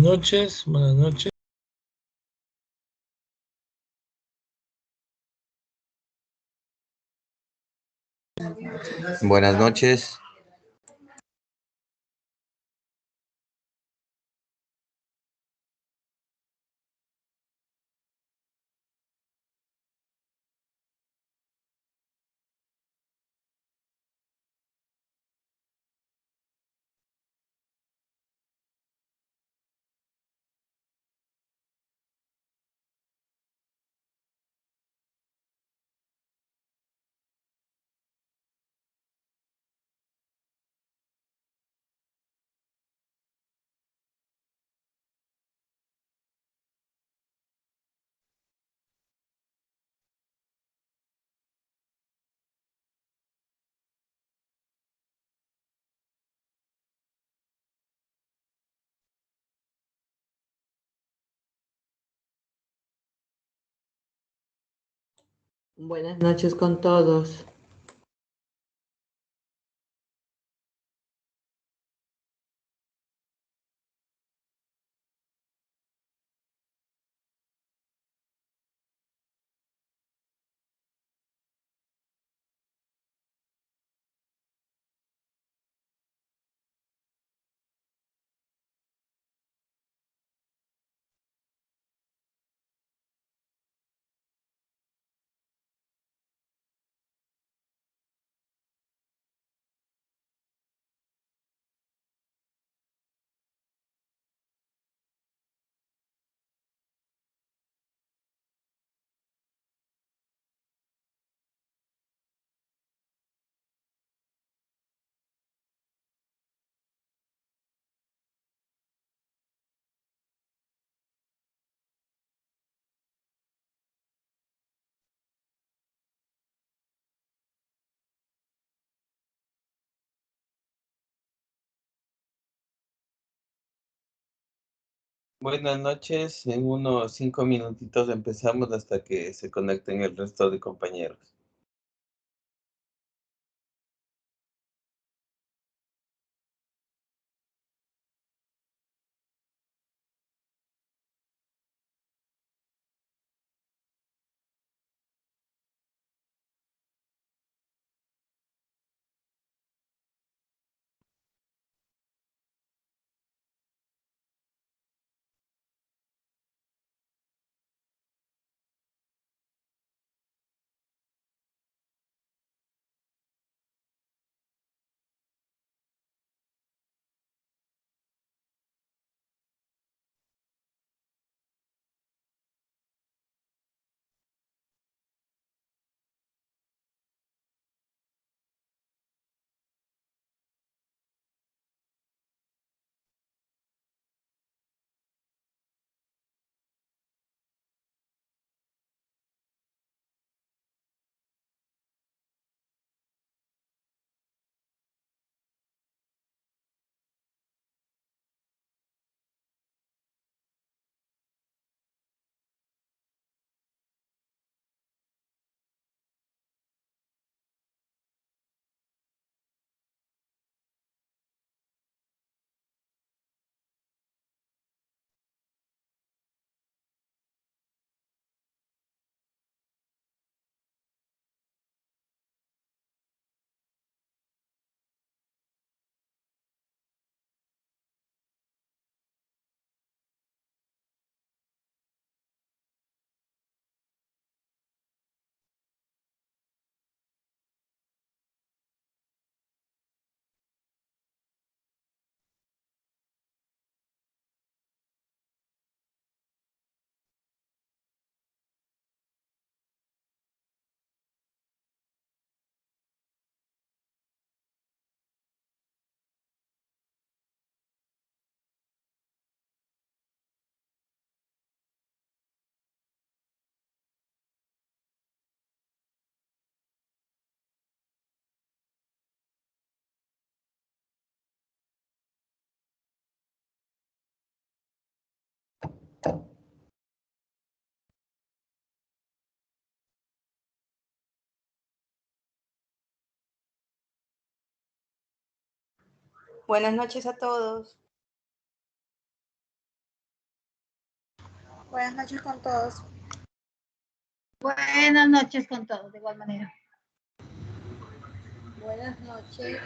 noches, buenas noches. Buenas noches. Buenas noches con todos. Buenas noches, en unos 5 minutitos empezamos hasta que se conecten el resto de compañeros. Buenas noches a todos. Buenas noches con todos. Buenas noches con todos, de igual manera. Buenas noches.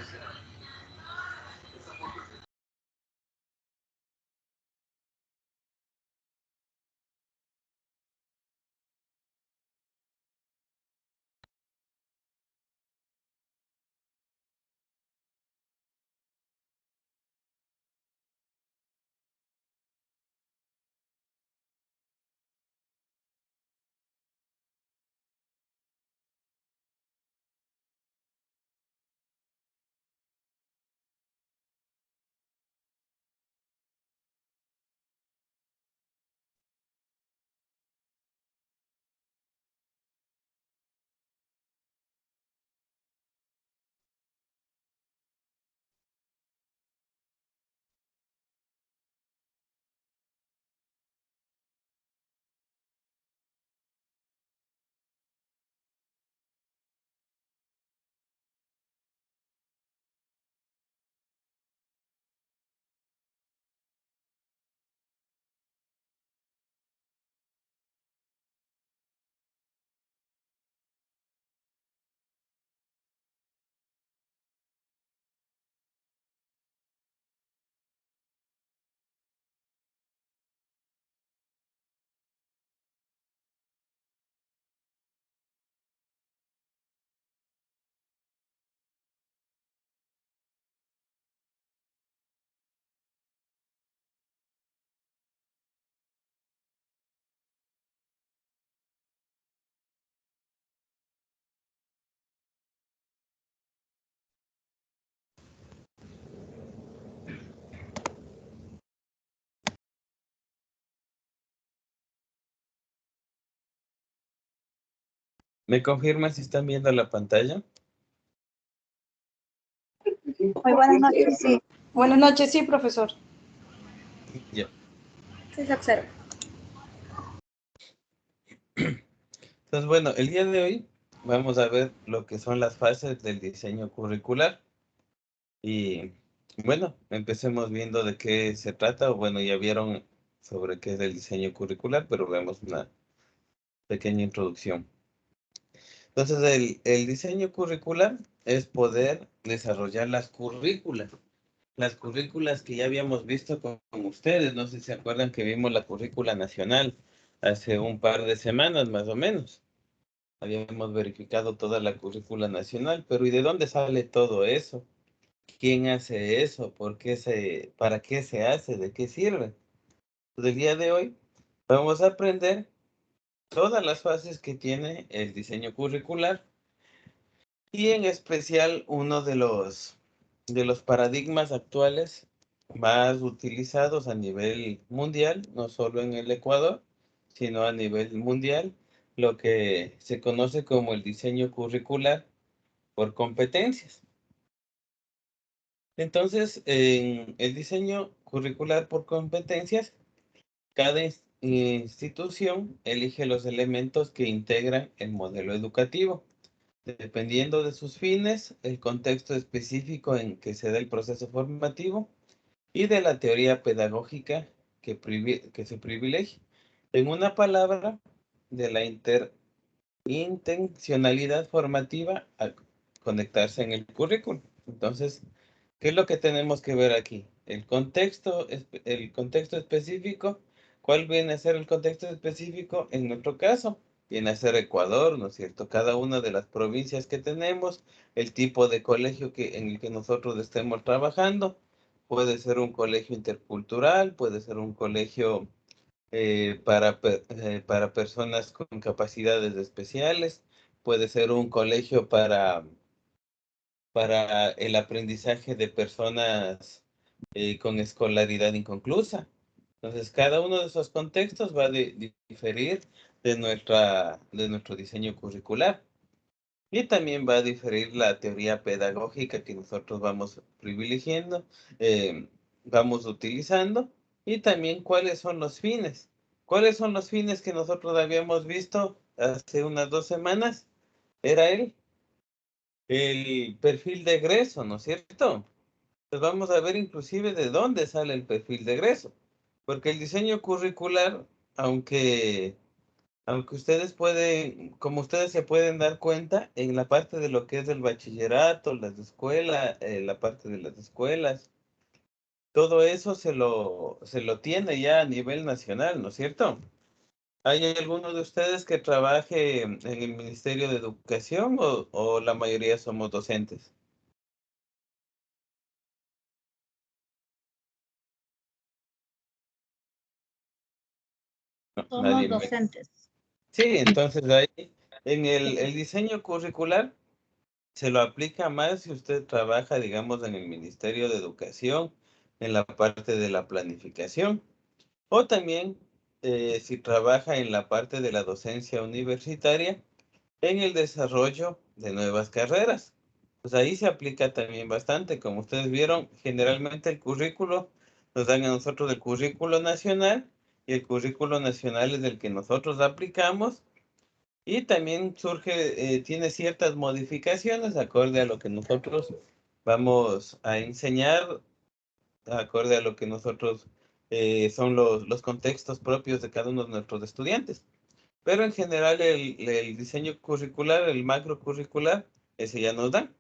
¿Me confirma si están viendo la pantalla? Muy buenas noches, sí. Buenas noches, sí, profesor. Ya. Sí, se observa. Entonces, bueno, el día de hoy vamos a ver lo que son las fases del diseño curricular. Y bueno, empecemos viendo de qué se trata. O bueno, ya vieron sobre qué es el diseño curricular, pero vemos una pequeña introducción. Entonces, el diseño curricular es poder desarrollar las currículas. Las currículas que ya habíamos visto con ustedes. No sé si se acuerdan que vimos la currícula nacional hace un par de semanas más o menos. Habíamos verificado toda la currícula nacional, pero ¿y de dónde sale todo eso? ¿Quién hace eso? ¿Para qué se hace? ¿De qué sirve? Pues el día de hoy vamos a aprender todas las fases que tiene el diseño curricular y en especial uno de los paradigmas actuales más utilizados a nivel mundial, no solo en el Ecuador, sino a nivel mundial, lo que se conoce como el diseño curricular por competencias. Entonces, en el diseño curricular por competencias, cada institución elige los elementos que integran el modelo educativo, dependiendo de sus fines, el contexto específico en que se da el proceso formativo y de la teoría pedagógica que se privilegia. En una palabra, de la intencionalidad formativa a conectarse en el currículum. Entonces, ¿qué es lo que tenemos que ver aquí? El contexto específico. ¿Cuál viene a ser el contexto específico? En nuestro caso, viene a ser Ecuador, ¿no es cierto? Cada una de las provincias que tenemos, el tipo de colegio en el que nosotros estemos trabajando. Puede ser un colegio intercultural, puede ser un colegio para personas con capacidades especiales, puede ser un colegio para el aprendizaje de personas con escolaridad inconclusa. Entonces, cada uno de esos contextos va a diferir de nuestro diseño curricular. Y también va a diferir la teoría pedagógica que nosotros vamos privilegiando, vamos utilizando, y también cuáles son los fines. ¿Cuáles son los fines que nosotros habíamos visto hace unas 2 semanas? Era el perfil de egreso, ¿no es cierto? Pues vamos a ver inclusive de dónde sale el perfil de egreso, porque el diseño curricular aunque ustedes pueden, como ustedes se pueden dar cuenta, en la parte de lo que es el bachillerato, las escuelas, la parte de las escuelas, todo eso se lo tiene ya a nivel nacional, ¿no es cierto? ¿Hay alguno de ustedes que trabaje en el Ministerio de Educación o la mayoría somos docentes? No, Somos nadie me... docentes. Sí, entonces ahí en el diseño curricular se lo aplica más si usted trabaja, digamos, en el Ministerio de Educación, en la parte de la planificación, o también si trabaja en la parte de la docencia universitaria, en el desarrollo de nuevas carreras. Pues ahí se aplica también bastante. Como ustedes vieron, generalmente el currículo nos dan a nosotros el currículo nacional y el currículo nacional es el que nosotros aplicamos y también surge, tiene ciertas modificaciones acorde a lo que nosotros vamos a enseñar, acorde a lo que nosotros son los contextos propios de cada uno de nuestros estudiantes. Pero en general el diseño curricular, el macro curricular, ese ya nos da.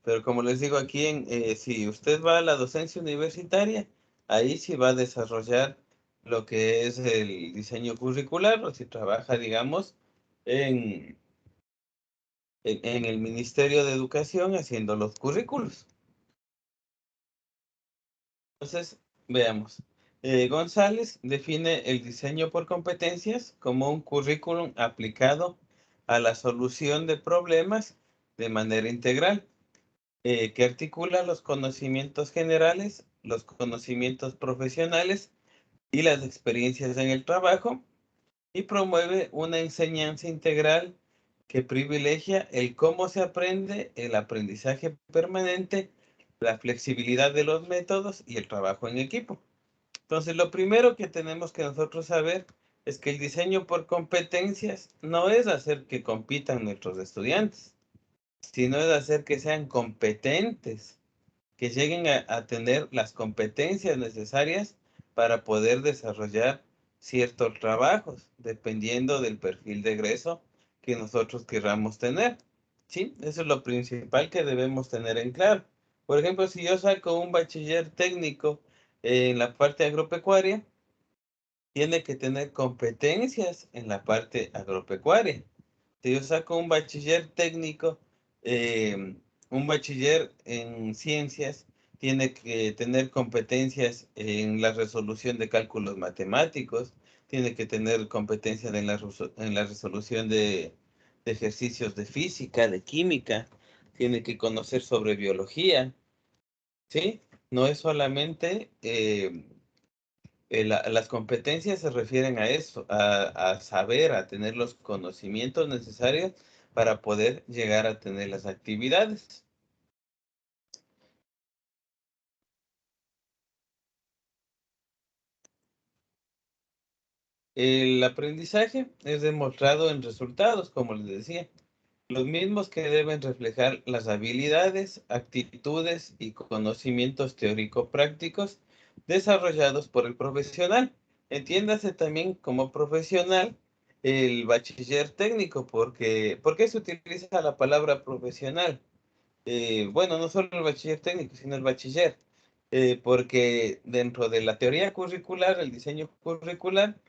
Pero como les digo aquí, si usted va a la docencia universitaria, ahí sí va a desarrollar lo que es el diseño curricular, o si trabaja, digamos, en, en el Ministerio de Educación haciendo los currículos. Entonces, veamos. González define el diseño por competencias como un currículum aplicado a la solución de problemas de manera integral, que articula los conocimientos generales, los conocimientos profesionales y las experiencias en el trabajo, y promueve una enseñanza integral que privilegia el cómo se aprende, el aprendizaje permanente, la flexibilidad de los métodos y el trabajo en equipo. Entonces, lo primero que tenemos que nosotros saber es que el diseño por competencias no es hacer que compitan nuestros estudiantes, sino es hacer que sean competentes, que lleguen a tener las competencias necesarias para poder desarrollar ciertos trabajos, dependiendo del perfil de egreso que nosotros queramos tener. ¿Sí? Eso es lo principal que debemos tener en claro. Por ejemplo, si yo saco un bachiller técnico en la parte agropecuaria, tiene que tener competencias en la parte agropecuaria. Si yo saco un bachiller técnico, un bachiller en ciencias, tiene que tener competencias en la resolución de cálculos matemáticos, tiene que tener competencias en la resolución de ejercicios de física, de química, tiene que conocer sobre biología, ¿sí? No es solamente las competencias se refieren a eso, a saber, a tener los conocimientos necesarios para poder llegar a tener las actividades. El aprendizaje es demostrado en resultados, como les decía, los mismos que deben reflejar las habilidades, actitudes y conocimientos teórico-prácticos desarrollados por el profesional. Entiéndase también como profesional el bachiller técnico, porque ¿por qué se utiliza la palabra profesional? Bueno, no solo el bachiller técnico, sino el bachiller, porque dentro de la teoría curricular, el diseño curricular,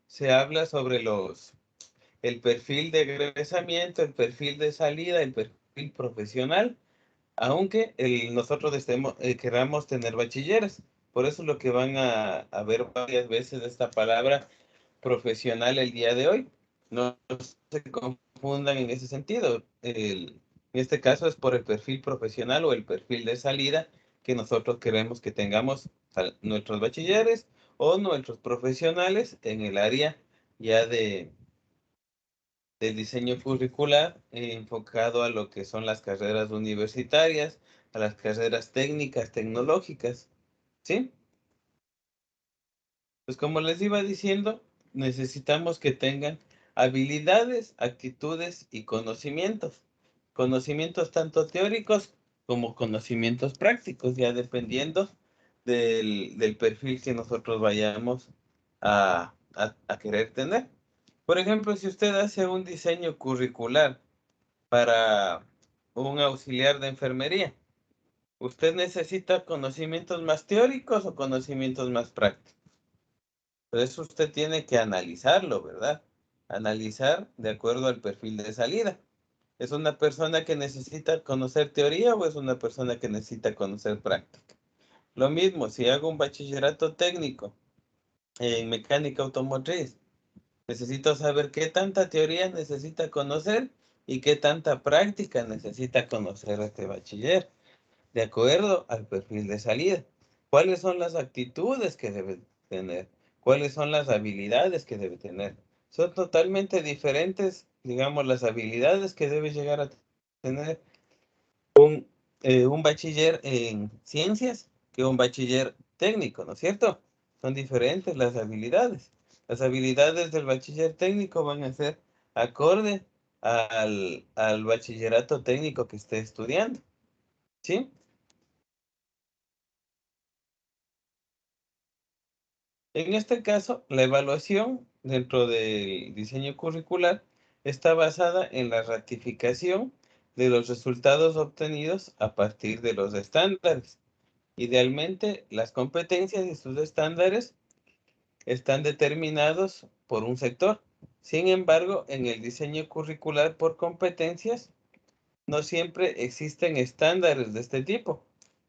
se habla sobre el perfil de egresamiento, el perfil de salida, el perfil profesional, aunque nosotros queramos tener bachilleres. Por eso es lo que van a ver varias veces esta palabra profesional el día de hoy. No se confundan en ese sentido. En este caso es por el perfil profesional o el perfil de salida que nosotros queremos que tengamos nuestros bachilleres o nuestros profesionales en el área ya del diseño curricular enfocado a lo que son las carreras universitarias, a las carreras técnicas, tecnológicas, ¿sí? Pues como les iba diciendo, necesitamos que tengan habilidades, actitudes y conocimientos. Conocimientos tanto teóricos como conocimientos prácticos, ya dependiendo del perfil que nosotros vayamos a a querer tener. Por ejemplo, si usted hace un diseño curricular para un auxiliar de enfermería, ¿usted necesita conocimientos más teóricos o conocimientos más prácticos? Por eso usted tiene que analizarlo, ¿verdad? Analizar de acuerdo al perfil de salida. ¿Es una persona que necesita conocer teoría o es una persona que necesita conocer práctica? Lo mismo, si hago un bachillerato técnico en mecánica automotriz, necesito saber qué tanta teoría necesita conocer y qué tanta práctica necesita conocer este bachiller, de acuerdo al perfil de salida. ¿Cuáles son las actitudes que debe tener? ¿Cuáles son las habilidades que debe tener? Son totalmente diferentes, digamos, las habilidades que debe llegar a tener un bachiller en ciencias que un bachiller técnico, ¿no es cierto? Son diferentes las habilidades. Las habilidades del bachiller técnico van a ser acorde al bachillerato técnico que esté estudiando, ¿sí? En este caso, la evaluación dentro del diseño curricular está basada en la ratificación de los resultados obtenidos a partir de los estándares. Idealmente, las competencias y sus estándares están determinados por un sector. Sin embargo, en el diseño curricular por competencias, no siempre existen estándares de este tipo.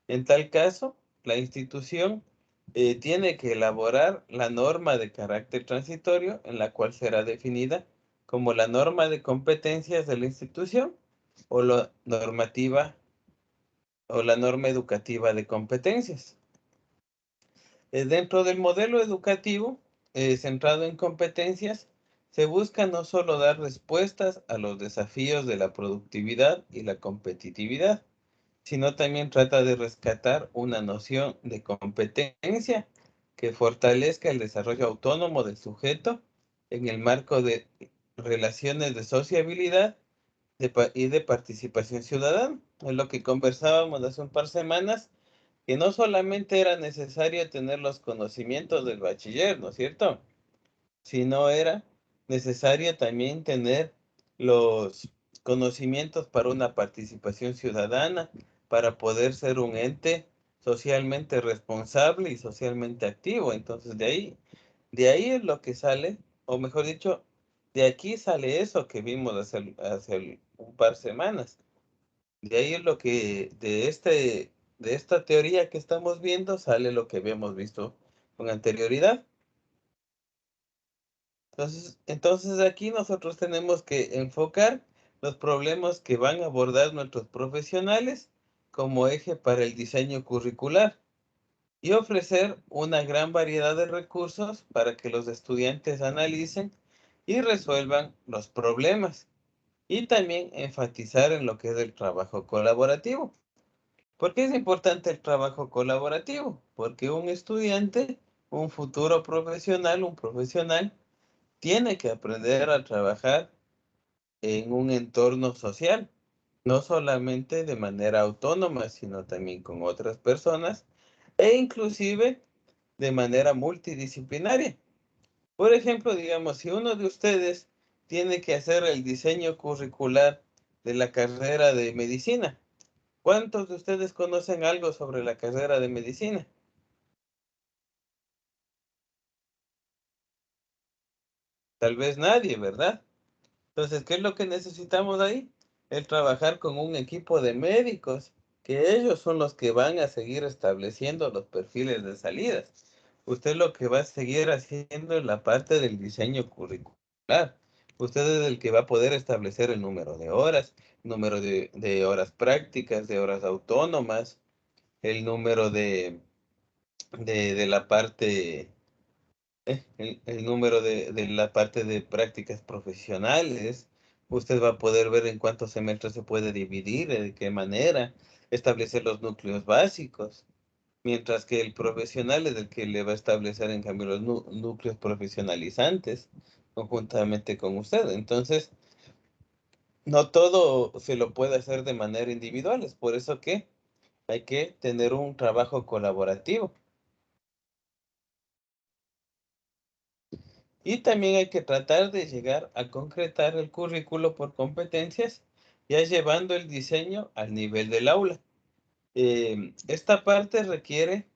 En tal caso, la institución tiene que elaborar la norma de carácter transitorio, en la cual será definida como la norma de competencias de la institución o la normativa o la norma educativa de competencias. Dentro del modelo educativo centrado en competencias, se busca no solo dar respuestas a los desafíos de la productividad y la competitividad, sino también trata de rescatar una noción de competencia que fortalezca el desarrollo autónomo del sujeto en el marco de relaciones de sociabilidad y de participación ciudadana. Es lo que conversábamos hace un par de semanas, que no solamente era necesario tener los conocimientos del bachiller, ¿no es cierto? Sino era necesario también tener los conocimientos para una participación ciudadana, para poder ser un ente socialmente responsable y socialmente activo. Entonces, de ahí es lo que sale, o mejor dicho, de aquí sale eso que vimos hace un par de semanas. De ahí es lo que, de esta teoría que estamos viendo, sale lo que habíamos visto con anterioridad. Entonces aquí nosotros tenemos que enfocar los problemas que van a abordar nuestros profesionales como eje para el diseño curricular y ofrecer una gran variedad de recursos para que los estudiantes analicen y resuelvan los problemas. Y también enfatizar en lo que es el trabajo colaborativo. ¿Por qué es importante el trabajo colaborativo? Porque un estudiante, un futuro profesional, un profesional, tiene que aprender a trabajar en un entorno social, no solamente de manera autónoma, sino también con otras personas e inclusive de manera multidisciplinaria. Por ejemplo, digamos, si uno de ustedes tiene que hacer el diseño curricular de la carrera de medicina, ¿cuántos de ustedes conocen algo sobre la carrera de medicina? Tal vez nadie, ¿verdad? Entonces, ¿qué es lo que necesitamos ahí? El trabajar con un equipo de médicos, que ellos son los que van a seguir estableciendo los perfiles de salidas. Usted lo que va a seguir haciendo es la parte del diseño curricular. Usted es el que va a poder establecer el número de horas, número de horas prácticas, de horas autónomas, el número de la parte el número de la parte de prácticas profesionales. Usted va a poder ver en cuántos semestres se puede dividir, de qué manera, establecer los núcleos básicos, mientras que el profesional es el que le va a establecer, en cambio, los núcleos profesionalizantes conjuntamente con usted. Entonces, no todo se lo puede hacer de manera individual, es por eso que hay que tener un trabajo colaborativo. Y también hay que tratar de llegar a concretar el currículo por competencias, ya llevando el diseño al nivel del aula. Esta parte requiere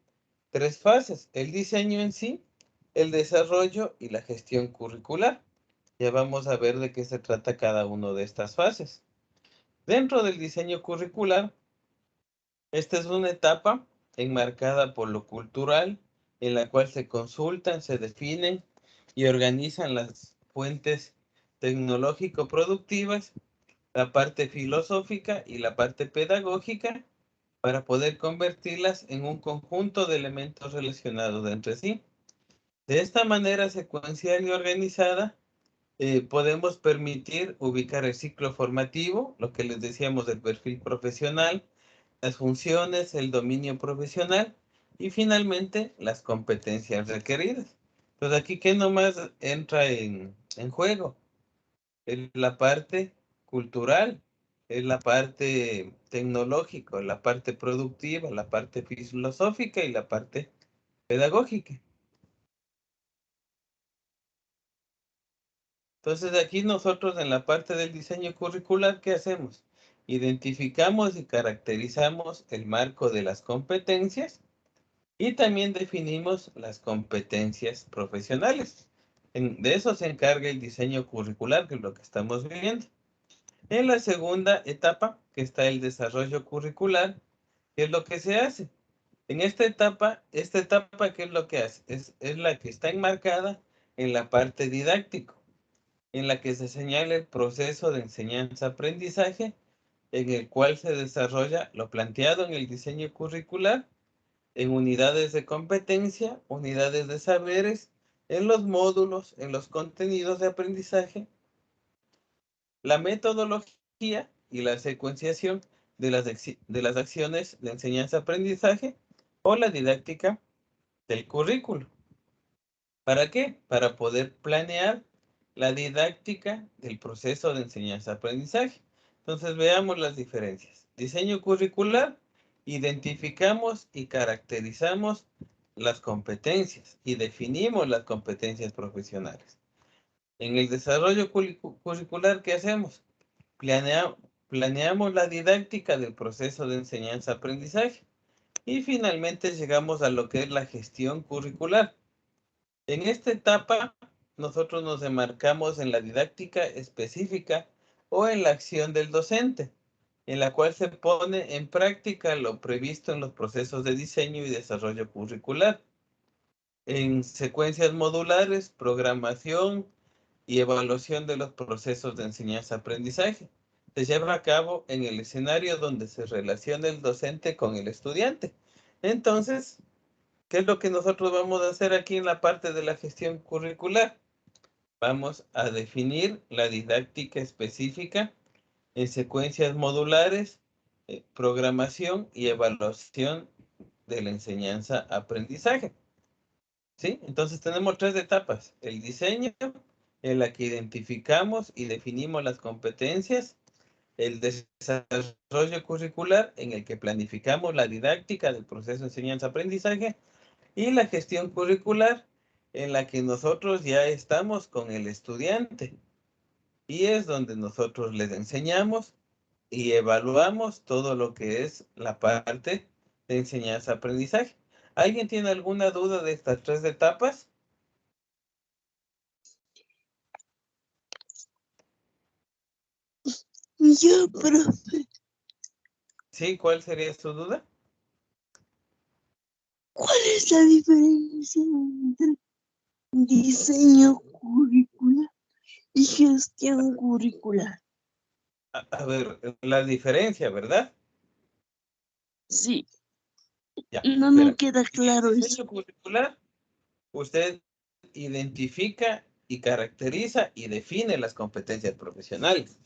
3 fases: el diseño en sí, el desarrollo y la gestión curricular. Ya vamos a ver de qué se trata cada una de estas fases. Dentro del diseño curricular, esta es una etapa enmarcada por lo cultural, en la cual se consultan, se definen y organizan las fuentes tecnológico-productivas, la parte filosófica y la parte pedagógica, para poder convertirlas en un conjunto de elementos relacionados entre sí. De esta manera secuencial y organizada, podemos permitir ubicar el ciclo formativo, lo que les decíamos del perfil profesional, las funciones, el dominio profesional y finalmente las competencias requeridas. Entonces aquí, ¿qué nomás entra en juego? Es la parte cultural, es la parte tecnológica, la parte productiva, la parte filosófica y la parte pedagógica. Entonces aquí nosotros en la parte del diseño curricular, ¿qué hacemos? Identificamos y caracterizamos el marco de las competencias y también definimos las competencias profesionales. De eso se encarga el diseño curricular, que es lo que estamos viendo. En la segunda etapa, que está el desarrollo curricular, ¿qué es lo que se hace? En esta etapa, ¿qué es lo que hace? Es la que está enmarcada en la parte didáctico, en la que se señala el proceso de enseñanza-aprendizaje, en el cual se desarrolla lo planteado en el diseño curricular, en unidades de competencia, unidades de saberes, en los módulos, en los contenidos de aprendizaje, la metodología y la secuenciación de las acciones de enseñanza-aprendizaje o la didáctica del currículo. ¿Para qué? Para poder planear la didáctica del proceso de enseñanza-aprendizaje. Entonces veamos las diferencias. Diseño curricular: identificamos y caracterizamos las competencias y definimos las competencias profesionales. En el desarrollo curricular, ¿qué hacemos? Planeamos la didáctica del proceso de enseñanza-aprendizaje y finalmente llegamos a lo que es la gestión curricular. En esta etapa, nosotros nos enmarcamos en la didáctica específica o en la acción del docente, en la cual se pone en práctica lo previsto en los procesos de diseño y desarrollo curricular. En secuencias modulares, programación y evaluación de los procesos de enseñanza-aprendizaje se lleva a cabo en el escenario donde se relaciona el docente con el estudiante. Entonces, ¿qué es lo que nosotros vamos a hacer aquí en la parte de la gestión curricular? Vamos a definir la didáctica específica en secuencias modulares, programación y evaluación de la enseñanza-aprendizaje. ¿Sí? Entonces tenemos 3 etapas: el diseño, en la que identificamos y definimos las competencias; el desarrollo curricular, en el que planificamos la didáctica del proceso de enseñanza-aprendizaje; y la gestión curricular, en la que nosotros ya estamos con el estudiante y es donde nosotros les enseñamos y evaluamos todo lo que es la parte de enseñanza-aprendizaje. ¿Alguien tiene alguna duda de estas 3 etapas? Yo, profe, ¿Sí? ¿Cuál sería su duda? ¿cuál es la diferencia entre diseño curricular y gestión curricular? A ver, la diferencia, ¿verdad? Sí, Ya, no me espera. queda En el claro eso. diseño curricular, usted identifica y caracteriza y define las competencias profesionales.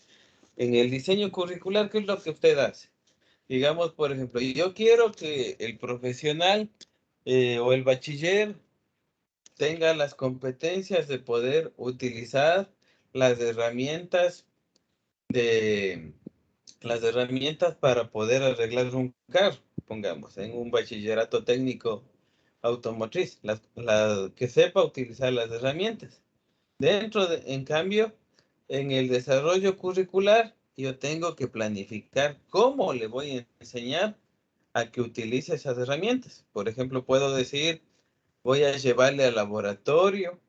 En el diseño curricular, ¿qué es lo que usted hace? Digamos, por ejemplo, yo quiero que el profesional o el bachiller tenga las competencias de poder utilizar las herramientas de para poder arreglar un carro, pongamos, en un bachillerato técnico automotriz, que sepa utilizar las herramientas. En cambio, en el desarrollo curricular, yo tengo que planificar cómo le voy a enseñar a que utilice esas herramientas. Por ejemplo, puedo decir, voy a llevarle al laboratorio,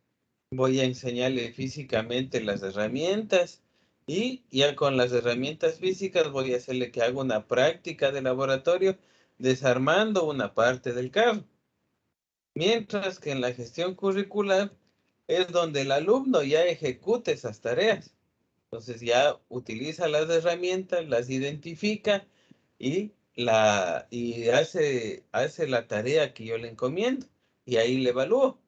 voy a enseñarle físicamente las herramientas y ya con las herramientas físicas voy a hacerle que haga una práctica de laboratorio desarmando una parte del carro. Mientras que en la gestión curricular es donde el alumno ya ejecuta esas tareas. Entonces ya utiliza las herramientas, las identifica y hace la tarea que yo le encomiendo y ahí le evalúo.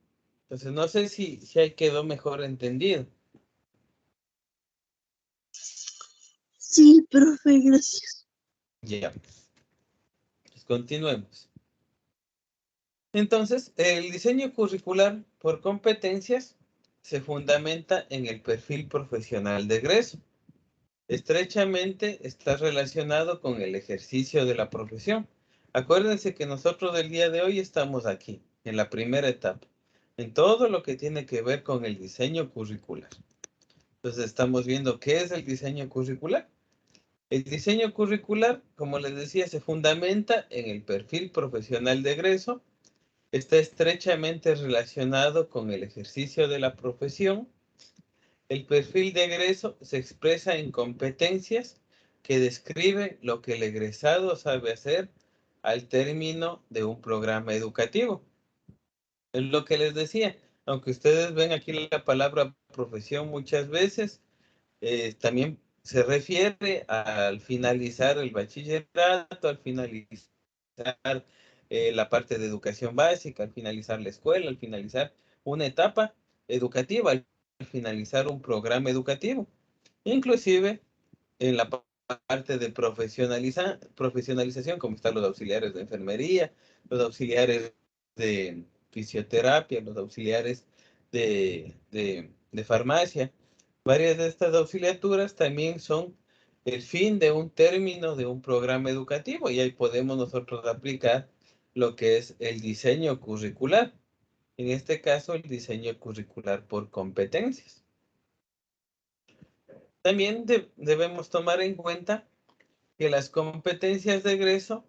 Entonces no sé si ahí quedó mejor entendido. Sí, profe, gracias. Ya. Pues continuemos. Entonces, el diseño curricular por competencias se fundamenta en el perfil profesional de egreso. Estrechamente está relacionado con el ejercicio de la profesión. Acuérdense que nosotros del día de hoy estamos aquí, en la primera etapa, en todo lo que tiene que ver con el diseño curricular. Entonces estamos viendo qué es el diseño curricular. El diseño curricular, como les decía, se fundamenta en el perfil profesional de egreso. Está estrechamente relacionado con el ejercicio de la profesión. El perfil de egreso se expresa en competencias que describen lo que el egresado sabe hacer al término de un programa educativo. Es lo que les decía, aunque ustedes ven aquí la palabra profesión muchas veces, también se refiere al finalizar el bachillerato, al finalizar la parte de educación básica, al finalizar la escuela, al finalizar una etapa educativa, al finalizar un programa educativo. Inclusive en la parte de profesionalización, como están los auxiliares de enfermería, los auxiliares de fisioterapia, los auxiliares de farmacia. Varias de estas auxiliaturas también son el fin de un término de un programa educativo y ahí podemos nosotros aplicar lo que es el diseño curricular. En este caso, el diseño curricular por competencias. También debemos tomar en cuenta que las competencias de egreso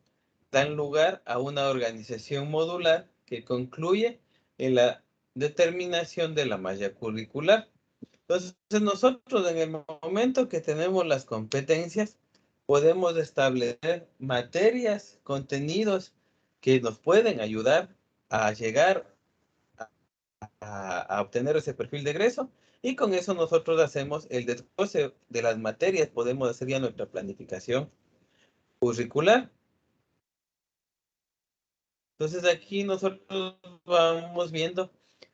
dan lugar a una organización modular que concluye en la determinación de la malla curricular. Entonces, nosotros en el momento que tenemos las competencias, podemos establecer materias, contenidos que nos pueden ayudar a llegar a obtener ese perfil de egreso y con eso nosotros hacemos el desglose de las materias, podemos hacer ya nuestra planificación curricular. Entonces aquí nosotros vamos viendo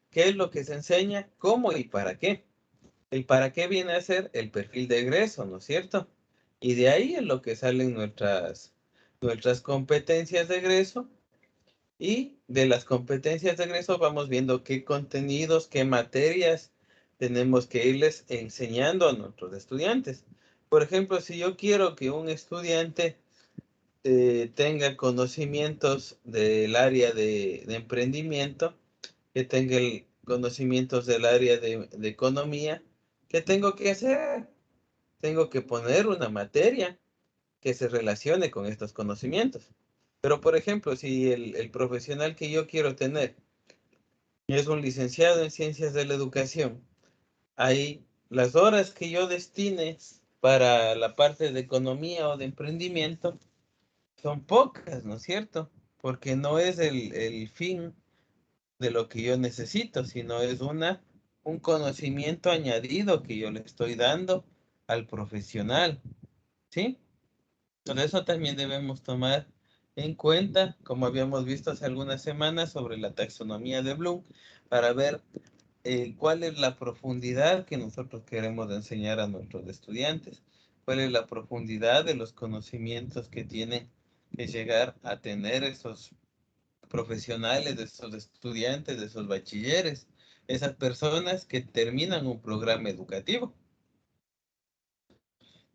qué es lo que se enseña, cómo y para qué. El para qué viene a ser el perfil de egreso, ¿no es cierto? Y de ahí es lo que salen nuestras competencias de egreso. Y de las competencias de egreso vamos viendo qué contenidos, qué materias tenemos que irles enseñando a nuestros estudiantes. Por ejemplo, si yo quiero que un estudiante tenga conocimientos del área de emprendimiento, que tenga conocimientos del área de economía, ¿qué tengo que hacer? Tengo que poner una materia que se relacione con estos conocimientos. Pero, por ejemplo, si el profesional que yo quiero tener es un licenciado en ciencias de la educación, ahí las horas que yo destine para la parte de economía o de emprendimiento son pocas, ¿no es cierto? Porque no es el fin de lo que yo necesito, sino es un conocimiento añadido que yo le estoy dando al profesional, ¿sí? Por eso también debemos tomar en cuenta, como habíamos visto hace algunas semanas, sobre la taxonomía de Bloom, para ver cuál es la profundidad que nosotros queremos enseñar a nuestros estudiantes, cuál es la profundidad de los conocimientos que tienen que llegar a tener esos profesionales, de esos estudiantes, de esos bachilleres, esas personas que terminan un programa educativo.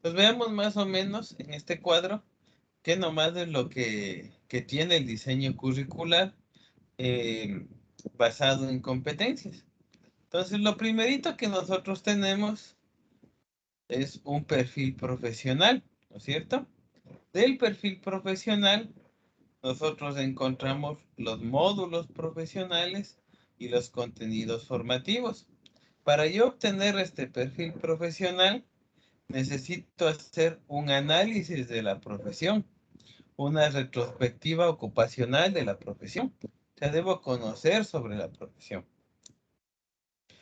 Pues veamos más o menos en este cuadro qué nomás es lo que tiene el diseño curricular basado en competencias. Entonces, lo primerito que nosotros tenemos es un perfil profesional, ¿no es cierto? Del perfil profesional, nosotros encontramos los módulos profesionales y los contenidos formativos. Para yo obtener este perfil profesional, necesito hacer un análisis de la profesión, una retrospectiva ocupacional de la profesión. O sea, debo conocer sobre la profesión.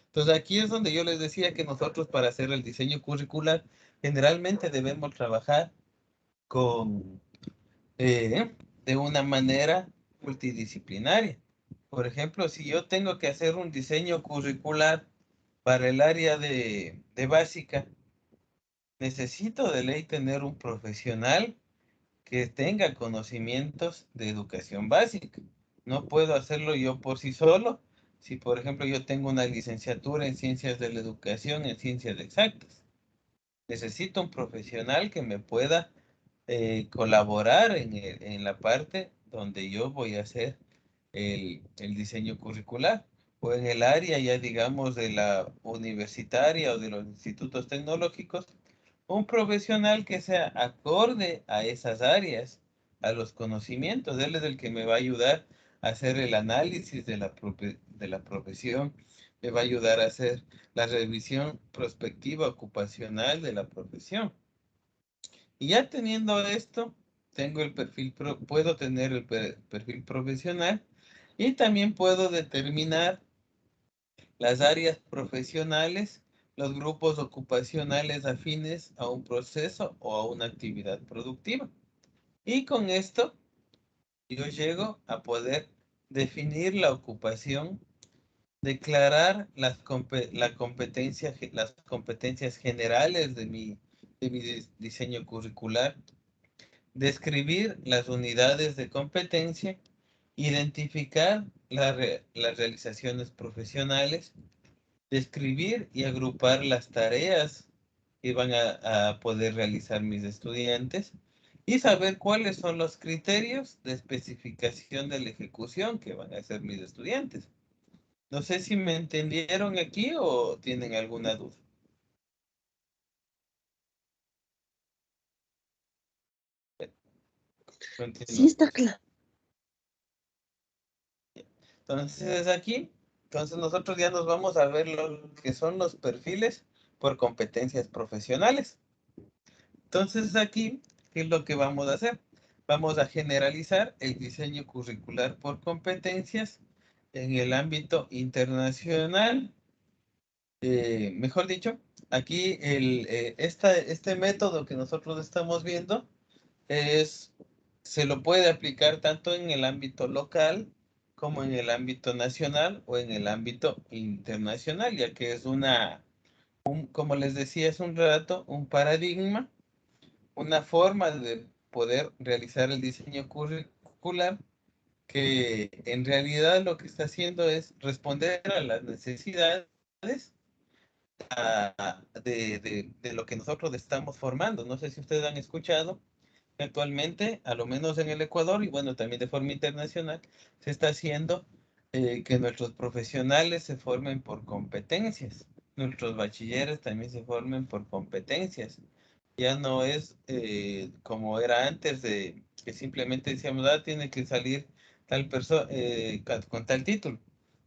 Entonces, aquí es donde yo les decía que nosotros para hacer el diseño curricular, generalmente debemos trabajar con, de una manera multidisciplinaria. Por ejemplo, si yo tengo que hacer un diseño curricular para el área de básica, necesito de ley tener un profesional que tenga conocimientos de educación básica. No puedo hacerlo yo por sí solo. Si, por ejemplo, yo tengo una licenciatura en ciencias de la educación, en ciencias exactas, necesito un profesional que me pueda colaborar en la parte donde yo voy a hacer el diseño curricular o en el área ya digamos de la universitaria o de los institutos tecnológicos, un profesional que sea acorde a esas áreas, a los conocimientos. Él es el que me va a ayudar a hacer el análisis de de la profesión, me va a ayudar a hacer la revisión prospectiva ocupacional de la profesión. Y ya teniendo esto, tengo el perfil, puedo tener el perfil profesional y también puedo determinar las áreas profesionales, los grupos ocupacionales afines a un proceso o a una actividad productiva. Y con esto yo llego a poder definir la ocupación, declarar las competencias generales de mi diseño curricular, describir las unidades de competencia, identificar las realizaciones profesionales, describir y agrupar las tareas que van a poder realizar mis estudiantes y saber cuáles son los criterios de especificación de la ejecución que van a hacer mis estudiantes. No sé si me entendieron aquí o tienen alguna duda. Sí, está claro. Entonces aquí, nosotros ya nos vamos a ver lo que son los perfiles por competencias profesionales. Entonces aquí, ¿qué es lo que vamos a hacer? Vamos a generalizar el diseño curricular por competencias en el ámbito internacional. Mejor dicho, aquí este método que nosotros estamos viendo se lo puede aplicar tanto en el ámbito local como en el ámbito nacional o en el ámbito internacional, ya que es como les decía hace un rato, un paradigma, una forma de poder realizar el diseño curricular que en realidad lo que está haciendo es responder a las necesidades de lo que nosotros estamos formando. No sé si ustedes han escuchado. Actualmente, a lo menos en el Ecuador y bueno, también de forma internacional, se está haciendo que nuestros profesionales se formen por competencias. Nuestros bachilleres también se formen por competencias. Ya no es como era antes de que simplemente decíamos, tiene que salir tal persona con tal título.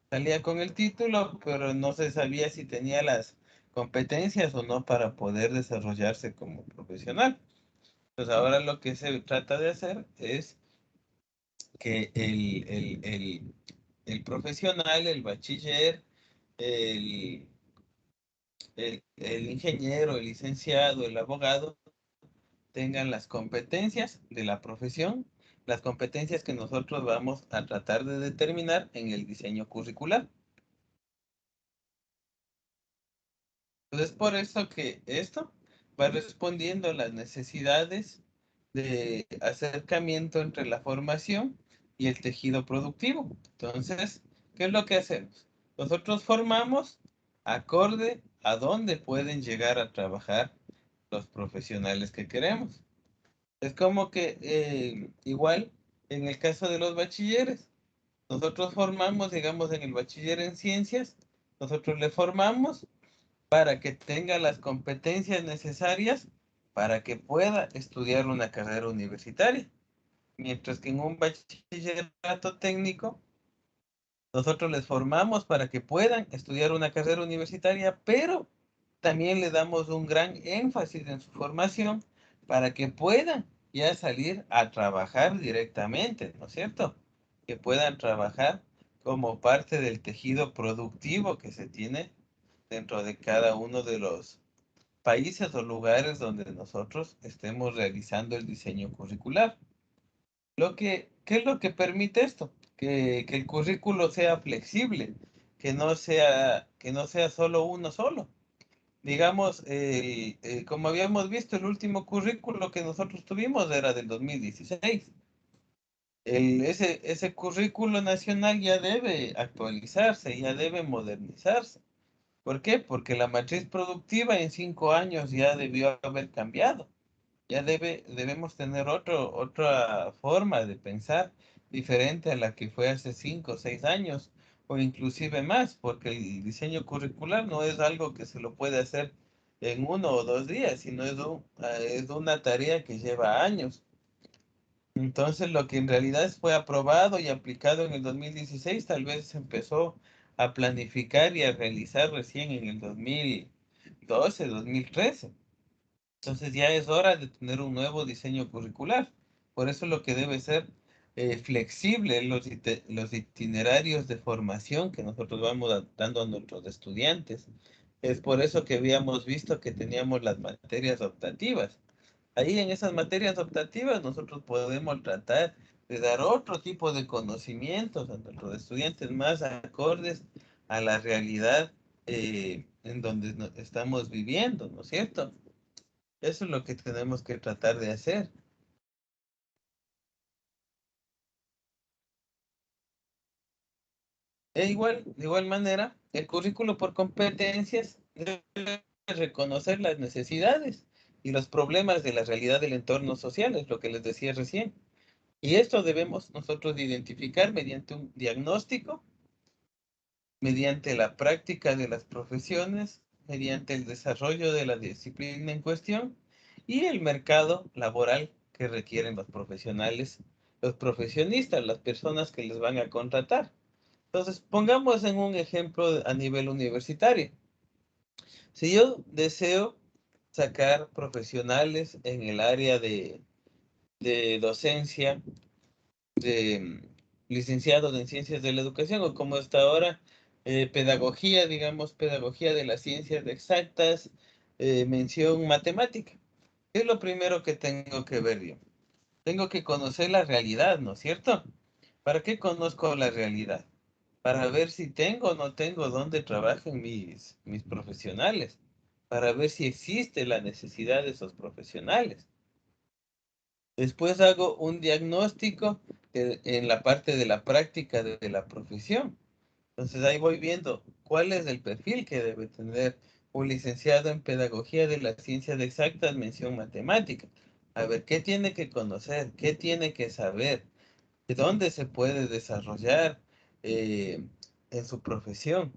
Salía con el título, pero no se sabía si tenía las competencias o no para poder desarrollarse como profesional. Pues ahora lo que se trata de hacer es que el profesional, el bachiller, el, el ingeniero, el licenciado, el abogado, tengan las competencias de la profesión, las competencias que nosotros vamos a tratar de determinar en el diseño curricular. Entonces, por eso que esto va respondiendo a las necesidades de acercamiento entre la formación y el tejido productivo. Entonces, ¿qué es lo que hacemos? Nosotros formamos acorde a dónde pueden llegar a trabajar los profesionales que queremos. Es como que igual en el caso de los bachilleres, nosotros formamos, digamos, en el bachiller en ciencias, nosotros le formamos para que tenga las competencias necesarias para que pueda estudiar una carrera universitaria. Mientras que en un bachillerato técnico, nosotros les formamos para que puedan estudiar una carrera universitaria, pero también le damos un gran énfasis en su formación para que puedan ya salir a trabajar directamente, ¿no es cierto? Que puedan trabajar como parte del tejido productivo que se tiene dentro de cada uno de los países o lugares donde nosotros estemos realizando el diseño curricular. ¿Qué es lo que permite esto? Que el currículo sea flexible, que no sea solo uno solo. Digamos, como habíamos visto, el último currículo que nosotros tuvimos era del 2016. Ese currículo nacional ya debe actualizarse, ya debe modernizarse. ¿Por qué? Porque la matriz productiva en 5 años ya debió haber cambiado. Ya debemos tener otra forma de pensar diferente a la que fue hace 5 o 6 años o inclusive más, porque el diseño curricular no es algo que se lo puede hacer en 1 o 2 días, sino es una tarea que lleva años. Entonces, lo que en realidad fue aprobado y aplicado en el 2016, tal vez se empezó a planificar y a realizar recién en el 2012, 2013. Entonces ya es hora de tener un nuevo diseño curricular. Por eso lo que debe ser flexible los itinerarios de formación que nosotros vamos dando a nuestros estudiantes. Es por eso que habíamos visto que teníamos las materias optativas. Ahí en esas materias optativas nosotros podemos tratar de dar otro tipo de conocimientos a nuestros estudiantes más acordes a la realidad en donde estamos viviendo, ¿no es cierto? Eso es lo que tenemos que tratar de hacer. De igual manera, el currículo por competencias debe reconocer las necesidades y los problemas de la realidad del entorno social, es lo que les decía recién. Y esto debemos nosotros identificar mediante un diagnóstico, mediante la práctica de las profesiones, mediante el desarrollo de la disciplina en cuestión y el mercado laboral que requieren los profesionales, los profesionistas, las personas que les van a contratar. Entonces, pongamos en un ejemplo a nivel universitario. Si yo deseo sacar profesionales en el área de docencia, de licenciados en ciencias de la educación, o como está ahora, pedagogía, digamos, pedagogía de las ciencias exactas, mención matemática. ¿Qué es lo primero que tengo que ver yo? Tengo que conocer la realidad, ¿no es cierto? ¿Para qué conozco la realidad? Para ver si tengo o no tengo dónde trabajan mis profesionales, para ver si existe la necesidad de esos profesionales. Después hago un diagnóstico en la parte de la práctica de la profesión. Entonces ahí voy viendo cuál es el perfil que debe tener un licenciado en pedagogía de las ciencias exactas, mención matemática. A ver, ¿qué tiene que conocer? ¿Qué tiene que saber? ¿De dónde se puede desarrollar eh, en su profesión?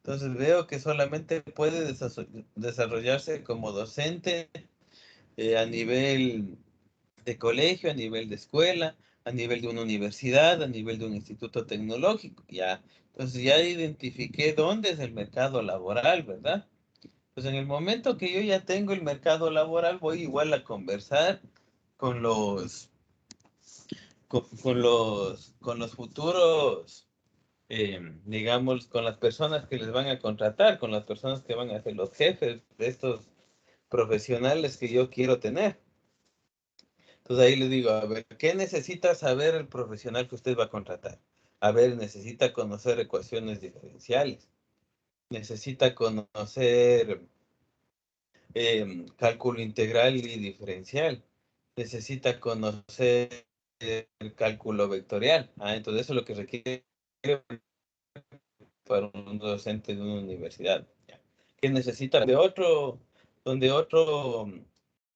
Entonces veo que solamente puede desarrollarse como docente a nivel de colegio, a nivel de escuela, a nivel de una universidad, a nivel de un instituto tecnológico, ya. Entonces ya identifiqué dónde es el mercado laboral, ¿verdad? Pues en el momento que yo ya tengo el mercado laboral, voy igual a conversar con con los futuros, digamos, con las personas que les van a contratar, con las personas que van a ser los jefes de estos profesionales que yo quiero tener. Entonces ahí le digo, a ver, ¿qué necesita saber el profesional que usted va a contratar? A ver, necesita conocer ecuaciones diferenciales, necesita conocer cálculo integral y diferencial, necesita conocer el cálculo vectorial. Entonces eso es lo que requiere para un docente de una universidad. ¿Qué necesita donde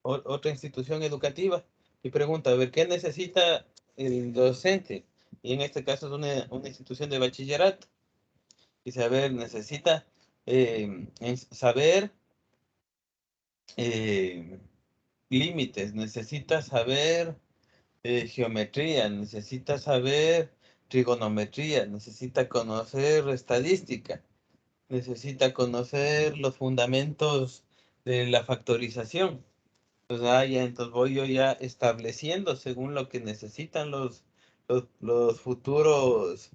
otra institución educativa? Y pregunta, a ver, ¿qué necesita el docente? Y en este caso es una institución de bachillerato. Y saber necesita saber límites, necesita saber geometría, necesita saber trigonometría, necesita conocer estadística, necesita conocer los fundamentos de la factorización. Entonces voy yo ya estableciendo según lo que necesitan los futuros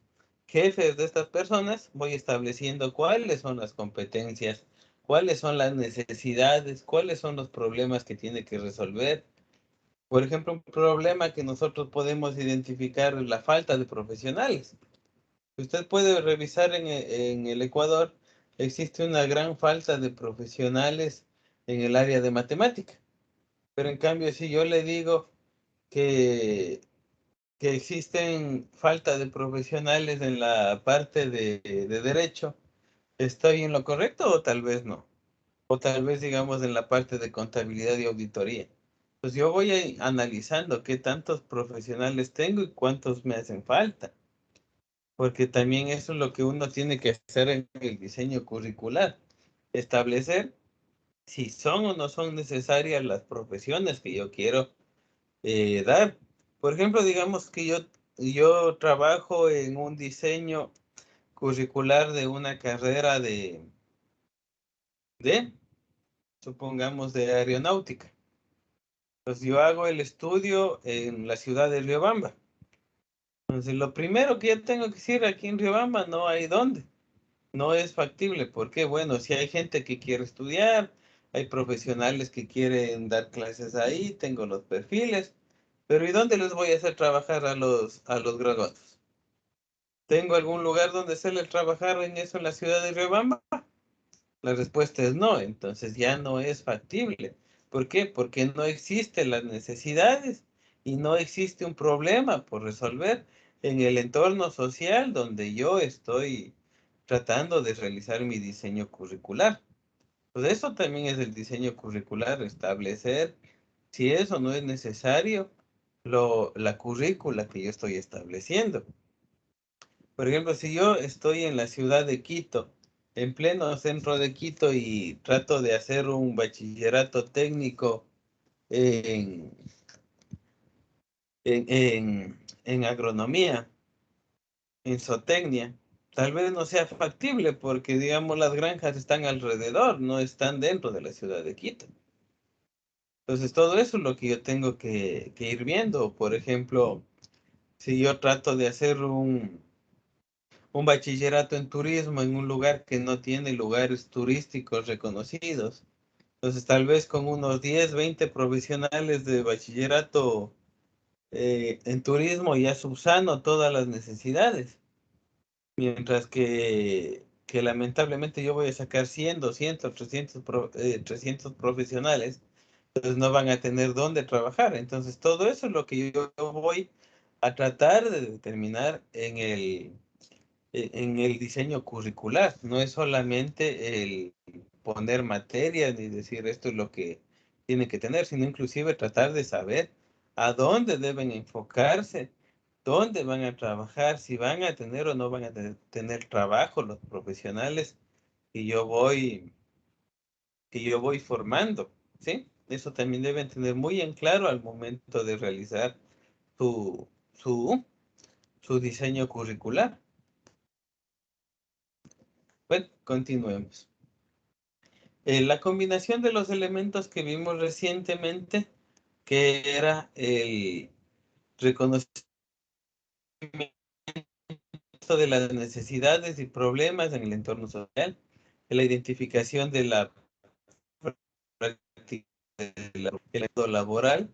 jefes de estas personas, voy estableciendo cuáles son las competencias, cuáles son las necesidades, cuáles son los problemas que tiene que resolver. Por ejemplo, un problema que nosotros podemos identificar es la falta de profesionales. Usted puede revisar en el Ecuador, existe una gran falta de profesionales en el área de matemática. Pero en cambio, si yo le digo que existen falta de profesionales en la parte de derecho, ¿estoy en lo correcto o tal vez no? O tal vez, digamos, en la parte de contabilidad y auditoría. Pues yo voy analizando qué tantos profesionales tengo y cuántos me hacen falta. Porque también eso es lo que uno tiene que hacer en el diseño curricular. Establecer si son o no son necesarias las profesiones que yo quiero dar. Por ejemplo, digamos que yo trabajo en un diseño curricular de una carrera supongamos, de aeronáutica. Pues yo hago el estudio en la ciudad de Riobamba. Entonces, lo primero que yo tengo que decir, aquí en Riobamba no hay dónde. No es factible. Porque, bueno, si hay gente que quiere estudiar, hay profesionales que quieren dar clases ahí, tengo los perfiles, pero ¿y dónde les voy a hacer trabajar a los graduados? ¿Tengo algún lugar donde hacerles trabajar en eso en la ciudad de Riobamba? La respuesta es no, entonces ya no es factible. ¿Por qué? Porque no existen las necesidades y no existe un problema por resolver en el entorno social donde yo estoy tratando de realizar mi diseño curricular. Pues eso también es el diseño curricular, establecer si eso no es necesario, la currícula que yo estoy estableciendo. Por ejemplo, si yo estoy en la ciudad de Quito, en pleno centro de Quito y trato de hacer un bachillerato técnico en, en agronomía, en zootecnia, tal vez no sea factible porque, digamos, las granjas están alrededor, no están dentro de la ciudad de Quito. Entonces, todo eso es lo que yo tengo que ir viendo. Por ejemplo, si yo trato de hacer un bachillerato en turismo en un lugar que no tiene lugares turísticos reconocidos. Entonces, tal vez con unos 10, 20 profesionales de bachillerato en turismo ya subsano todas las necesidades. Mientras que lamentablemente yo voy a sacar 100, 200, 300 profesionales, entonces no van a tener dónde trabajar. Entonces, todo eso es lo que yo voy a tratar de determinar en el diseño curricular. No es solamente el poner materias ni decir esto es lo que tiene que tener, sino inclusive tratar de saber a dónde deben enfocarse, dónde van a trabajar, si van a tener o no van a tener trabajo los profesionales que yo voy formando, ¿sí? Eso también deben tener muy en claro al momento de realizar su, su, su diseño curricular. Bueno, continuemos. La combinación de los elementos que vimos recientemente, que era el reconocimiento de las necesidades y problemas en el entorno social, la identificación de la práctica del entorno laboral,